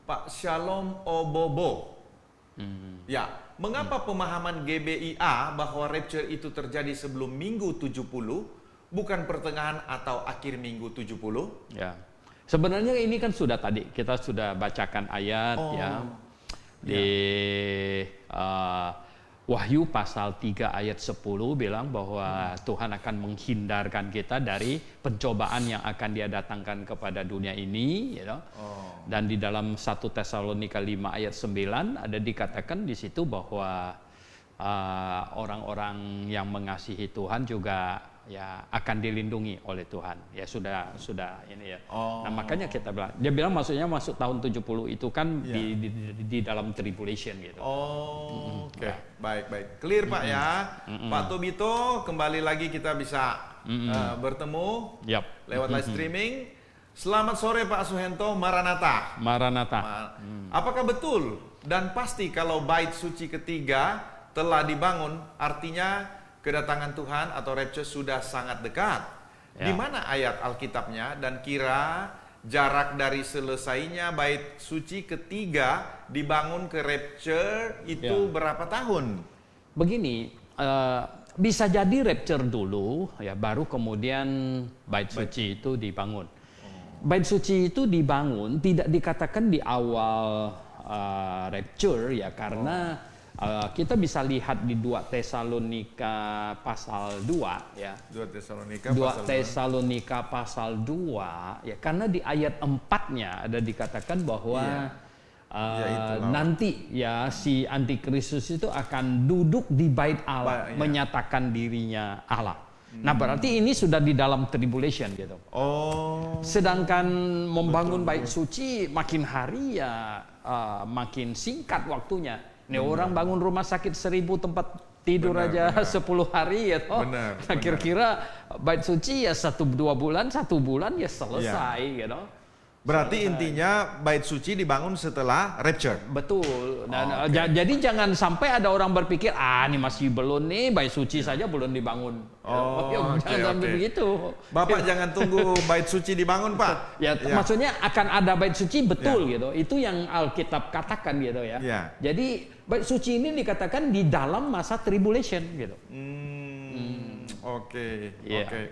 Pak Shalom Obobo. Ya, mengapa pemahaman GBIA bahwa rapture itu terjadi sebelum minggu 70, bukan pertengahan atau akhir minggu 70? Ya. Sebenarnya ini kan sudah tadi kita sudah bacakan ayat di Wahyu pasal 3 ayat 10 bilang bahwa Tuhan akan menghindarkan kita dari pencobaan yang akan Dia datangkan kepada dunia ini, Dan di dalam 1 Tesalonika 5 ayat 9 ada dikatakan di situ bahwa orang-orang yang mengasihi Tuhan juga ya akan dilindungi oleh Tuhan. Ya sudah ini ya. Nah, makanya kita bilang, dia bilang maksudnya masuk tahun 70 itu kan di dalam tribulation gitu. Oke. Baik. Clear Pak ya. Pak Tobito, kembali lagi kita bisa bertemu lewat live streaming. Selamat sore Pak Suhento, Maranatha. Apakah betul dan pasti kalau bait suci ketiga telah dibangun, artinya kedatangan Tuhan atau rapture sudah sangat dekat? Di mana ayat Alkitabnya, dan kira jarak dari selesainya bait suci ketiga dibangun ke rapture itu berapa tahun? Begini, bisa jadi rapture dulu ya, baru kemudian bait suci itu dibangun. Bait suci itu dibangun tidak dikatakan di awal rapture ya, karena kita bisa lihat di 2 Tesalonika pasal 2 ya. 2 Tesalonika pasal 2 ya, karena di ayat 4-nya ada dikatakan bahwa nanti ya si antikristus itu akan duduk di bait Allah, menyatakan dirinya Allah. Nah, berarti ini sudah di dalam tribulation gitu. Sedangkan membangun bait suci makin hari ya makin singkat waktunya. Nih orang bangun rumah sakit 1000 tempat tidur aja 10 hari ya toh. Nah, kira-kira bait suci ya 1-2 bulan, 1 bulan ya selesai gitu. Berarti intinya bait suci dibangun setelah rapture. Betul. Dan jadi jangan sampai ada orang berpikir ini masih belum nih, bait suci saja belum dibangun. Jangan begitu. Bapak jangan tunggu bait suci dibangun, Pak. Maksudnya akan ada bait suci betul gitu. Itu yang Alkitab katakan gitu ya. Jadi bait suci ini dikatakan di dalam masa tribulation gitu. Oke.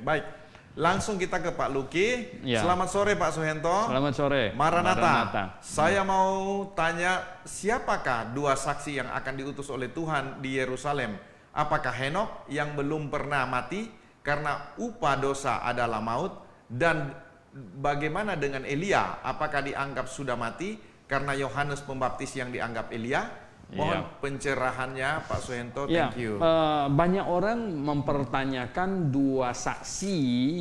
Baik. Langsung kita ke Pak Luki. Selamat sore Pak Suhento. Selamat sore. Maranatha. Saya mau tanya, siapakah 2 saksi yang akan diutus oleh Tuhan di Yerusalem? Apakah Henok yang belum pernah mati karena upah dosa adalah maut? Dan bagaimana dengan Elia? Apakah dianggap sudah mati karena Yohanes Pembaptis yang dianggap Elia? Mohon pencerahannya Pak Suhento, thank you. Banyak orang mempertanyakan 2 saksi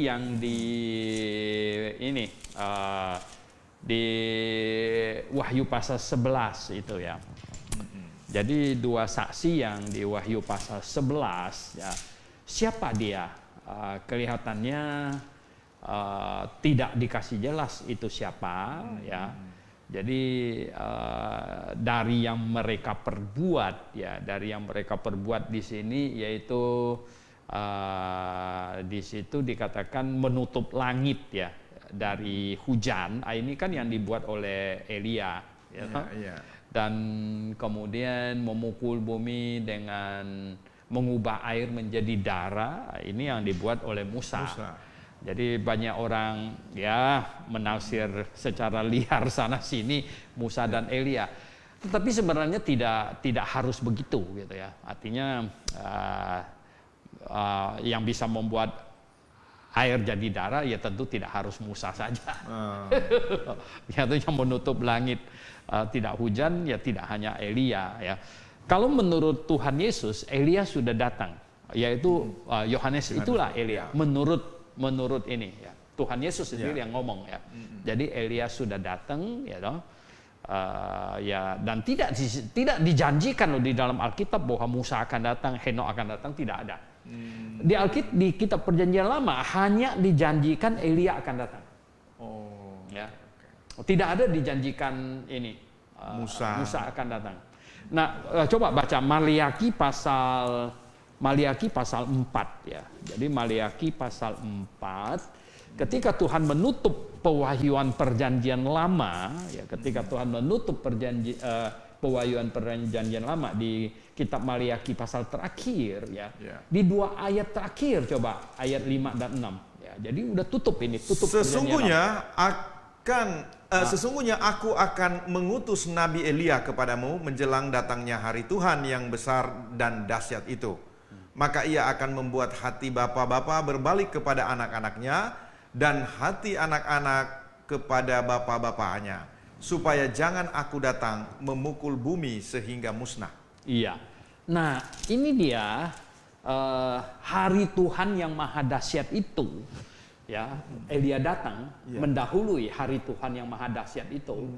yang di Wahyu pasal 11 itu ya. Jadi 2 saksi yang di Wahyu pasal 11 ya. Siapa dia? Kelihatannya tidak dikasih jelas itu siapa ya. Jadi dari yang mereka perbuat ya, dari yang mereka perbuat di sini yaitu di situ dikatakan menutup langit ya dari hujan. Ini kan yang dibuat oleh Elia ya. Dan kemudian memukul bumi dengan mengubah air menjadi darah. Ini yang dibuat oleh Musa. Jadi banyak orang ya menafsir secara liar sana sini Musa dan Elia. Tetapi sebenarnya tidak harus begitu gitu ya. Artinya yang bisa membuat air jadi darah ya tentu tidak harus Musa saja. Yaitu yang menutup langit tidak hujan ya tidak hanya Elia ya. Kalau menurut Tuhan Yesus, Elia sudah datang, yaitu Yohanes itulah Elia. Menurut ini ya, Tuhan Yesus sendiri yang ngomong ya. Jadi Elia sudah datang ya toh. Dan tidak dijanjikan loh di dalam Alkitab bahwa Musa akan datang, Henok akan datang, tidak ada. Di kitab Perjanjian Lama hanya dijanjikan Elia akan datang. Ya. Tidak ada dijanjikan ini Musa akan datang. Nah, coba baca Maliaki pasal 4 ya. Jadi Maliaki pasal 4 Ketika Tuhan menutup pewahyuan perjanjian lama, ya, ketika Tuhan menutup pewahyuan perjanjian lama di kitab Maliaki pasal terakhir, ya, di 2 ayat terakhir, coba ayat 5 dan 6. Ya, jadi udah tutup ini, tutup. Sesungguhnya aku akan mengutus Nabi Elia kepadamu menjelang datangnya hari Tuhan yang besar dan dahsyat itu. Maka ia akan membuat hati bapa-bapa berbalik kepada anak-anaknya dan hati anak-anak kepada bapa-bapaknya, supaya jangan aku datang memukul bumi sehingga musnah. Iya. Nah, ini dia hari Tuhan yang maha dahsyat itu. Ya, Elia datang mendahului hari Tuhan yang maha dahsyat itu.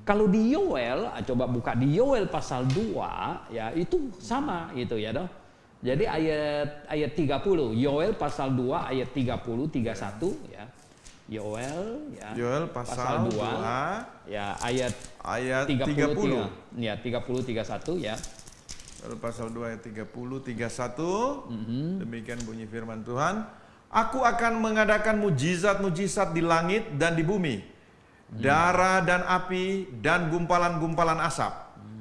Kalau di Yoel, coba buka di Yoel pasal 2, ya itu sama gitu ya, dong. Jadi ayat 30, Yoel pasal 2 ayat 30 31 ya. Yoel pasal 2 ya ayat 30 ya 30 31 ya. Yoel pasal 2 ayat 30 31. Demikian bunyi firman Tuhan. Aku akan mengadakan mujizat-mujizat di langit dan di bumi, darah dan api dan gumpalan-gumpalan asap.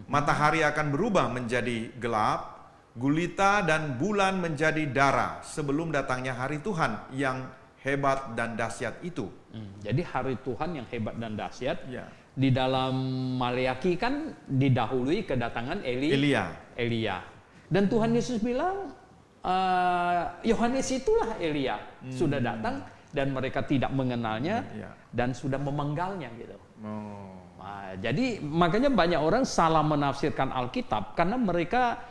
Matahari akan berubah menjadi gelap, gulita dan bulan menjadi darah sebelum datangnya hari Tuhan yang hebat dan dahsyat itu. Jadi hari Tuhan yang hebat dan dahsyat di dalam Maliaki kan didahului kedatangan Elia. Dan Tuhan Yesus bilang, Yohanes itulah Elia, sudah datang dan mereka tidak mengenalnya dan sudah memenggalnya gitu. Nah, jadi makanya banyak orang salah menafsirkan Alkitab karena mereka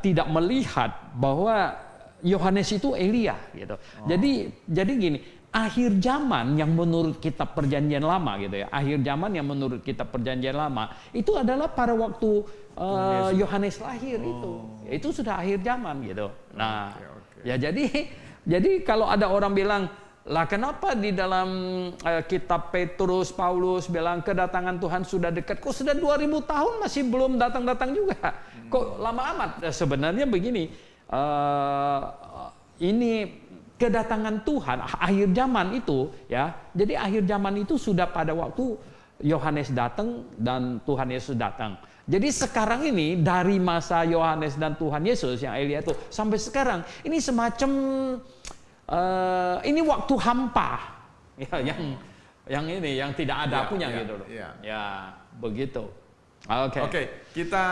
tidak melihat bahwa Yohanes itu Elia gitu. Jadi gini, akhir zaman yang menurut kitab Perjanjian Lama gitu ya. Akhir zaman yang menurut kitab Perjanjian Lama itu adalah pada waktu Yohanes lahir itu. Itu sudah akhir zaman gitu. Nah, ya jadi kalau ada orang bilang, lah kenapa di dalam kitab Petrus, Paulus bilang kedatangan Tuhan sudah dekat, kok sudah 2000 tahun masih belum datang-datang juga? Kok lama amat? Sebenarnya begini, ini kedatangan Tuhan akhir zaman itu ya. Jadi akhir zaman itu sudah pada waktu Yohanes datang dan Tuhan Yesus datang. Jadi sekarang ini dari masa Yohanes dan Tuhan Yesus yang Elia itu sampai sekarang ini semacam ini waktu hampa ya, yang tidak ada punya gitu loh. Ya, begitu. Oke, kita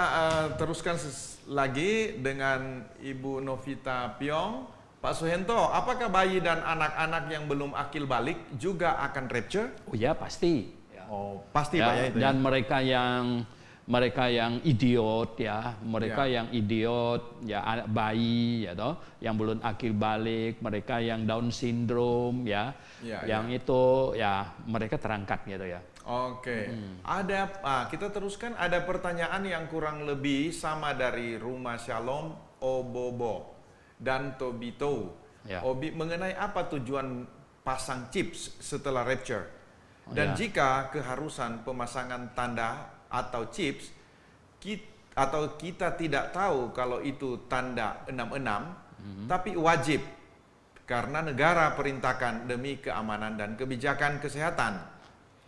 teruskan lagi dengan Ibu Novita Piong. Pak Suhento, apakah bayi dan anak-anak yang belum akil balik juga akan rapture? Oh ya, pasti. Ya. Oh, pasti ya, Pak ya itu. Dan mereka yang idiot ya, yang idiot ya, bayi ya toh, yang belum akil balik, mereka yang Down syndrome ya, yang itu ya mereka terangkat gitu ya. Oke. Kita teruskan, ada pertanyaan yang kurang lebih sama dari Rumah Shalom Obobo dan Tobito. Obi, mengenai apa tujuan pasang chips setelah rapture? Dan jika keharusan pemasangan tanda atau chips atau kita tidak tahu kalau itu tanda 66, tapi wajib karena negara perintahkan demi keamanan dan kebijakan kesehatan,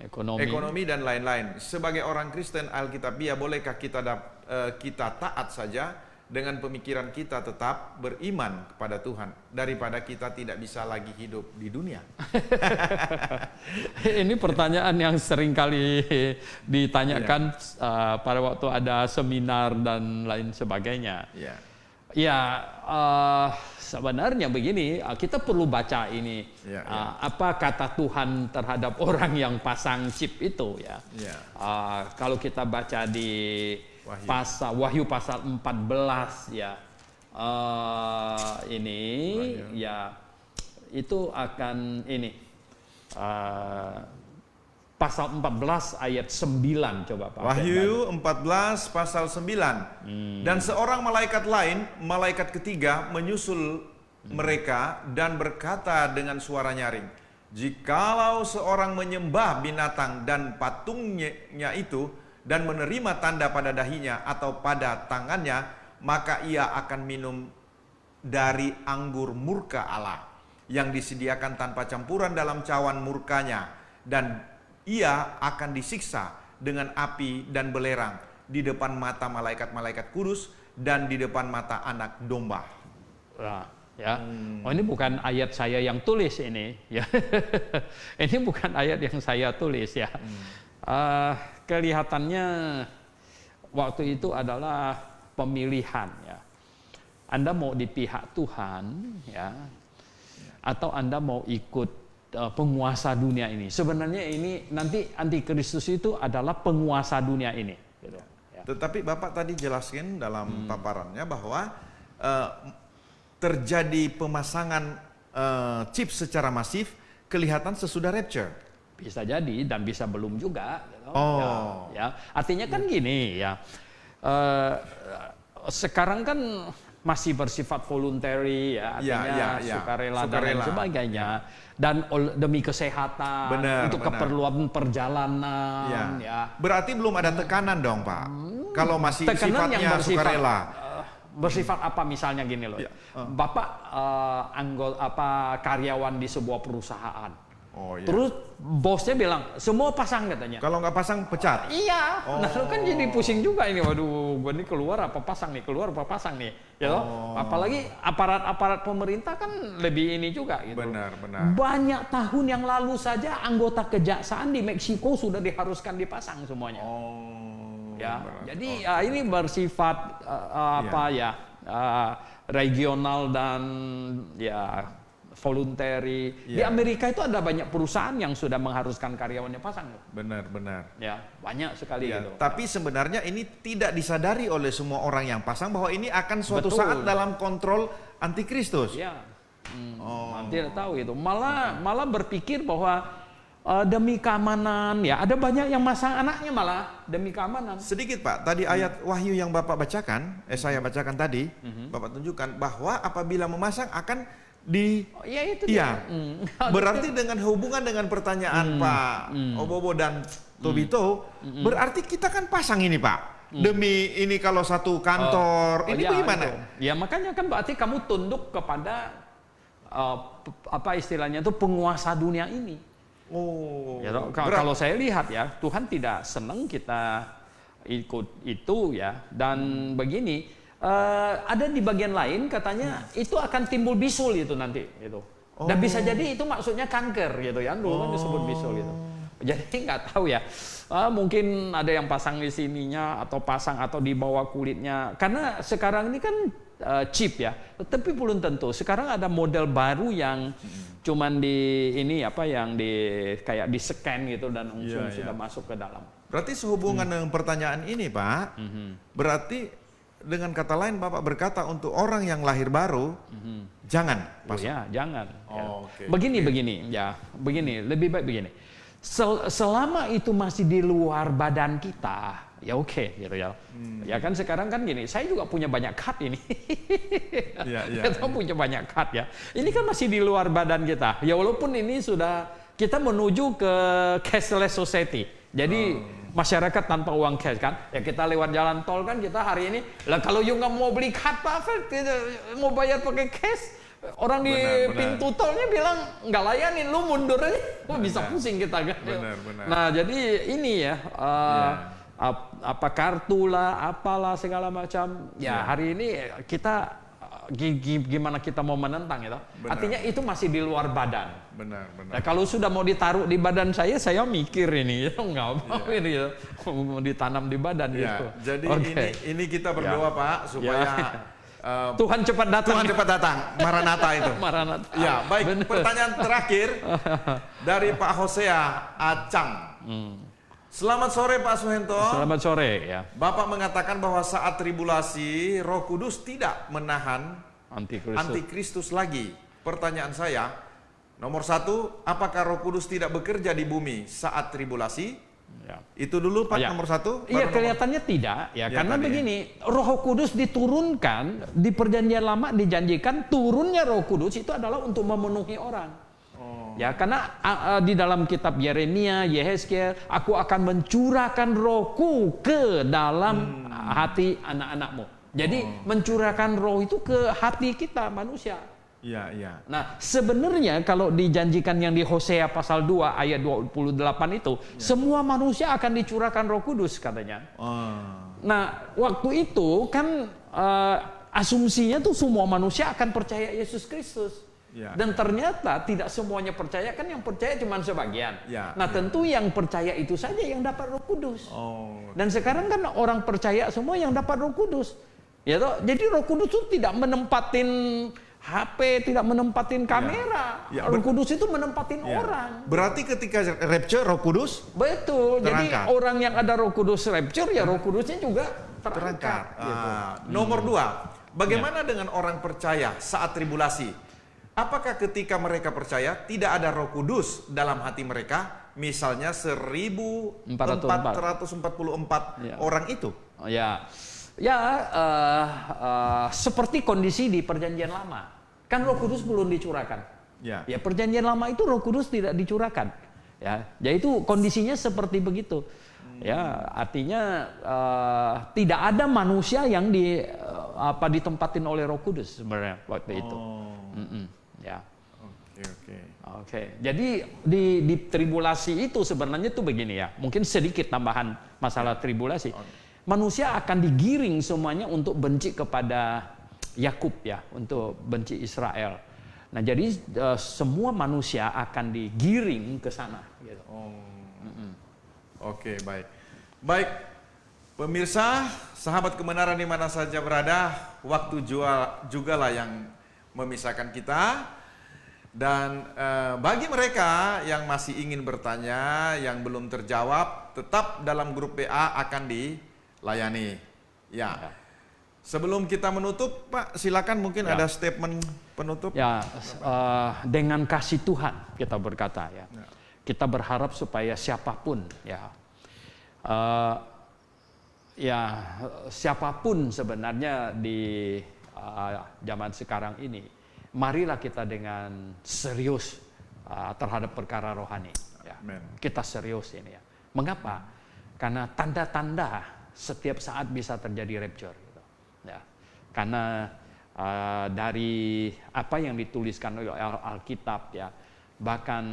ekonomi dan lain-lain. Sebagai orang Kristen Alkitabiah, bolehkah kita taat saja dengan pemikiran kita tetap beriman kepada Tuhan daripada kita tidak bisa lagi hidup di dunia? Ini pertanyaan yang sering kali ditanyakan pada waktu ada seminar dan lain sebagainya. Sebenarnya begini, kita perlu baca ini apa kata Tuhan terhadap orang yang pasang chip itu ya. Kalau kita baca di Wahyu pasal 14 ya, ini ya itu akan ini pasal 14 ayat 9 coba Pak. Wahyu 14 pasal 9. Dan seorang malaikat lain, malaikat ketiga menyusul mereka dan berkata dengan suara nyaring, jikalau seorang menyembah binatang dan patungnya itu dan menerima tanda pada dahinya atau pada tangannya, maka ia akan minum dari anggur murka Allah yang disediakan tanpa campuran dalam cawan murkanya, dan ia akan disiksa dengan api dan belerang di depan mata malaikat-malaikat kudus dan di depan mata anak domba. Nah, ya. Oh, ini bukan ayat saya yang tulis ini, ya. Ini bukan ayat yang saya tulis, ya. Kelihatannya waktu itu adalah pemilihan, ya. Anda mau di pihak Tuhan, ya, atau Anda mau ikut penguasa dunia ini. Sebenarnya ini nanti antikristus itu adalah penguasa dunia ini. Gitu, ya. Tetapi Bapak tadi jelaskan dalam paparannya bahwa terjadi pemasangan chip secara masif kelihatan sesudah rapture. Bisa jadi dan bisa belum juga. Gitu. Oh. Ya. Artinya kan gini, ya. Sekarang kan masih bersifat voluntary, ya, artinya sukarela dan lain sebagainya, dan demi kesehatan, untuk keperluan perjalanan, ya. Berarti belum ada tekanan dong, Pak. Kalau masih tekanan sifatnya yang sukarela. Bersifat apa misalnya gini loh, Bapak karyawan di sebuah perusahaan. Oh, iya. Terus bosnya bilang semua pasang katanya. Kalau nggak pasang pecat. Iya. Nah, lu kan jadi pusing juga ini. Waduh, gua nih keluar apa pasang nih, keluar apa pasang nih. Ya loh. Apalagi aparat-aparat pemerintah kan lebih ini juga gitu. Benar. Banyak tahun yang lalu saja anggota kejaksaan di Meksiko sudah diharuskan dipasang semuanya. Ya. Benar. Jadi ini bersifat regional dan ya voluntary. Di Amerika itu ada banyak perusahaan yang sudah mengharuskan karyawannya pasang. Benar. Ya, banyak sekali gitu. Tapi sebenarnya ini tidak disadari oleh semua orang yang pasang bahwa ini akan suatu saat dalam kontrol antikristus. Ya. Tidak tahu itu. Malah berpikir bahwa demi keamanan, ya ada banyak yang masang anaknya malah demi keamanan. Sedikit Pak, tadi ayat Wahyu yang Bapak bacakan, saya bacakan tadi, Bapak tunjukkan bahwa apabila memasang akan berarti dengan hubungan dengan pertanyaan Pak Obobo dan Tobito, berarti kita kan pasang ini Pak, demi ini kalau satu kantor, ini bagaimana? Ya makanya kan berarti kamu tunduk kepada apa istilahnya itu penguasa dunia ini. Ya, kalau saya lihat ya, Tuhan tidak senang kita ikut itu ya, dan begini. Ada di bagian lain katanya itu akan timbul bisul itu nanti gitu. Dan bisa jadi itu maksudnya kanker gitu ya, dulu kan disebut bisul gitu. Jadi nggak tahu ya, mungkin ada yang pasang di sininya atau pasang atau di bawah kulitnya. Karena sekarang ini kan chip ya, tapi belum tentu. Sekarang ada model baru yang cuman di ini yang kayak di scan gitu dan langsung sudah masuk ke dalam. Berarti sehubungan dengan pertanyaan ini Pak, berarti dengan kata lain Bapak berkata untuk orang yang lahir baru jangan pasang. Jangan. Begini ya, lebih baik begini. Selama itu masih di luar badan kita, ya oke, gitu ya. Ya kan sekarang kan gini, saya juga punya banyak cut ini. Kita punya banyak cut ya. Ini kan masih di luar badan kita. Ya walaupun ini sudah kita menuju ke cashless society. Jadi masyarakat tanpa uang cash kan, ya kita lewat jalan tol kan kita hari ini, lah kalau you nggak mau beli apa mau bayar pakai cash, orang di pintu tolnya bilang nggak layanin, lu mundur aja, bisa pusing kita kan. Nah jadi ini ya, apa kartu lah, apalah segala macam, ya hari ini kita gimana kita mau menentang itu? Artinya itu masih di luar badan. Benar. Nah, kalau sudah mau ditaruh di badan saya mikir ini nggak mau ini ya, mau ditanam di badan gitu. Jadi ini kita berdoa Pak supaya Tuhan cepat datang. Maranatha itu. Maranatha. Ya, baik. Bener. Pertanyaan terakhir dari Pak Hosea Acang. Selamat sore Pak Suhento. Selamat sore ya. Bapak mengatakan bahwa saat tribulasi Roh Kudus tidak menahan antikristus lagi. Pertanyaan saya, nomor 1, apakah Roh Kudus tidak bekerja di bumi saat tribulasi? Ya. Itu dulu Pak, nomor 1. Iya, kelihatannya tidak ya, karena begini, Roh Kudus diturunkan di Perjanjian Lama, dijanjikan turunnya Roh Kudus itu adalah untuk memenuhi orang. Ya, karena di dalam kitab Yeremia, Yehezkiel, aku akan mencurahkan rohku ke dalam hati anak-anakmu. Jadi mencurahkan roh itu ke hati kita manusia. Iya, iya. Nah, sebenarnya kalau dijanjikan yang di Hosea pasal 2 ayat 28 itu, semua manusia akan dicurahkan Roh Kudus katanya. Nah, waktu itu kan asumsinya tuh semua manusia akan percaya Yesus Kristus. Ya. Dan ternyata tidak semuanya percaya, kan yang percaya cuma sebagian. Ya, Nah, tentu yang percaya itu saja yang dapat Roh Kudus. Dan sekarang kan orang percaya semua yang dapat Roh Kudus. Ya toh? Jadi Roh Kudus itu tidak menempatin HP, tidak menempatin kamera. Ya, Roh Kudus itu menempatin orang. Berarti ketika rapture Roh Kudus Betul. terangkat. Jadi orang yang ada Roh Kudus rapture, ya Roh Kudusnya juga terangkat. Gitu. Nomor 2, bagaimana dengan orang percaya saat tribulasi? Apakah ketika mereka percaya tidak ada Roh Kudus dalam hati mereka? Misalnya 1444 orang itu. Seperti kondisi di Perjanjian Lama. Kan Roh Kudus belum dicurahkan. Ya, Perjanjian Lama itu Roh Kudus tidak dicurahkan. Ya, itu kondisinya seperti begitu. Ya, artinya tidak ada manusia yang ditempatin oleh Roh Kudus sebenarnya waktu itu. Ya. Oke. Jadi di tribulasi itu sebenarnya tuh begini ya. Mungkin sedikit tambahan masalah tribulasi. Manusia akan digiring semuanya untuk benci kepada Yakub ya, untuk benci Israel. Nah, jadi semua manusia akan digiring ke sana. Gitu. Oke, baik. Baik, pemirsa, sahabat kebenaran di mana saja berada, waktu juga lah yang memisahkan kita. Dan bagi mereka yang masih ingin bertanya, yang belum terjawab, tetap dalam grup PA akan dilayani. Ya. Sebelum kita menutup, Pak, silakan mungkin ada statement penutup. Ya, dengan kasih Tuhan kita berkata ya. Kita berharap supaya siapapun siapapun sebenarnya di zaman sekarang ini, marilah kita dengan serius terhadap perkara rohani. Ya. Kita serius ini ya. Mengapa? Karena tanda-tanda setiap saat bisa terjadi rapture. Ya, karena dari apa yang dituliskan oleh Alkitab ya, bahkan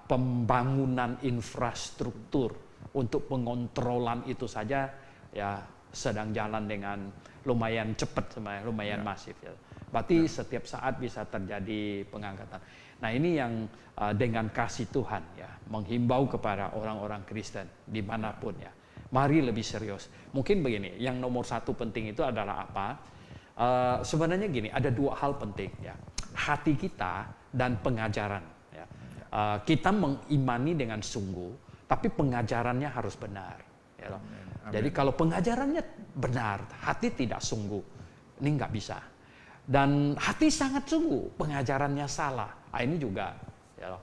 pembangunan infrastruktur untuk pengontrolan itu saja ya sedang jalan dengan lumayan cepat, lumayan masif ya. Berarti setiap saat bisa terjadi pengangkatan. Nah, ini yang dengan kasih Tuhan ya, menghimbau kepada orang-orang Kristen dimanapun ya. Mari lebih serius. Mungkin begini, yang nomor satu penting itu adalah apa? Sebenarnya gini, ada dua hal penting ya. Hati kita dan pengajaran. Ya. Kita mengimani dengan sungguh, tapi pengajarannya harus benar. Ya. Jadi kalau pengajarannya benar, hati tidak sungguh, ini nggak bisa. Dan hati sangat sungguh, pengajarannya salah. Ini juga. Ya.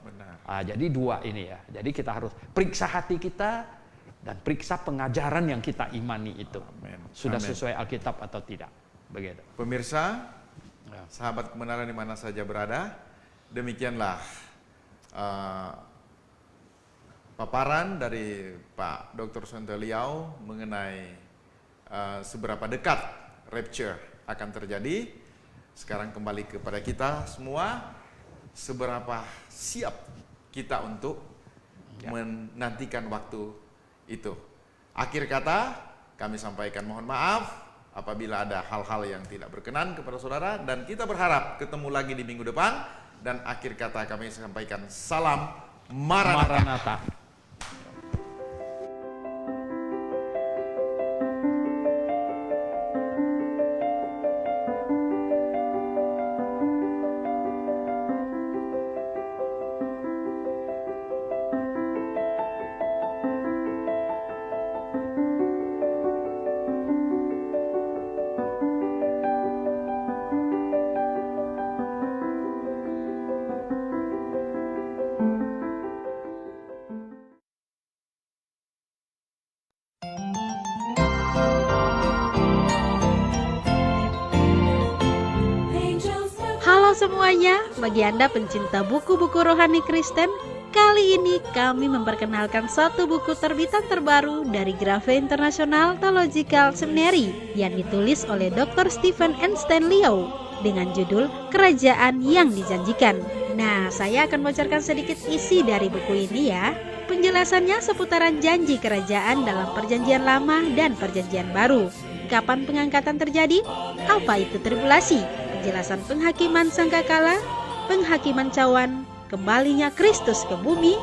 Jadi dua ini ya. Jadi kita harus periksa hati kita, dan periksa pengajaran yang kita imani itu. Sudah sesuai Alkitab atau tidak. Begitu. Pemirsa, sahabat kebenaran di mana saja berada, demikianlah paparan dari Pak Dr. Sonto Liao mengenai seberapa dekat rapture akan terjadi. Sekarang kembali kepada kita semua, seberapa siap kita untuk menantikan waktu itu. Akhir kata, kami sampaikan mohon maaf apabila ada hal-hal yang tidak berkenan kepada saudara, dan kita berharap ketemu lagi di minggu depan. Dan akhir kata kami sampaikan salam Maranatha. Semuanya, bagi Anda pencinta buku-buku rohani Kristen, kali ini kami memperkenalkan satu buku terbitan terbaru dari Grace International Theological Seminary yang ditulis oleh Dr. Stephen N. Stanley Liao. dengan judul Kerajaan yang Dijanjikan. Nah, saya akan bocorkan sedikit isi dari buku ini ya. Penjelasannya seputaran janji kerajaan dalam Perjanjian Lama dan Perjanjian Baru. Kapan pengangkatan terjadi? Apa itu tribulasi? Penjelasan penghakiman sangkakala, penghakiman cawan, kembalinya Kristus ke bumi,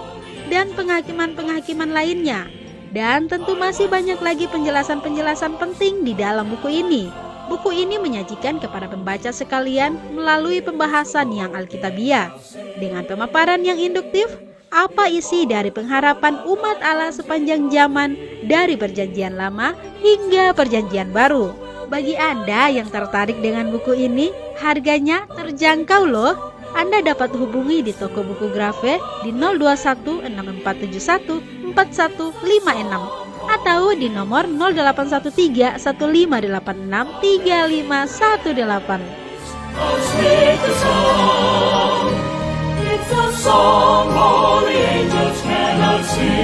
dan penghakiman-penghakiman lainnya. Dan tentu masih banyak lagi penjelasan-penjelasan penting di dalam buku ini. Buku ini menyajikan kepada pembaca sekalian melalui pembahasan yang alkitabiah. Dengan pemaparan yang induktif, apa isi dari pengharapan umat Allah sepanjang zaman dari Perjanjian Lama hingga Perjanjian Baru. Bagi Anda yang tertarik dengan buku ini, harganya terjangkau loh. Anda dapat hubungi di toko buku Grafe di 021 6471 4156 atau di nomor 0813 1586 3518. Sing the song. It's a song all the angels cannot sing.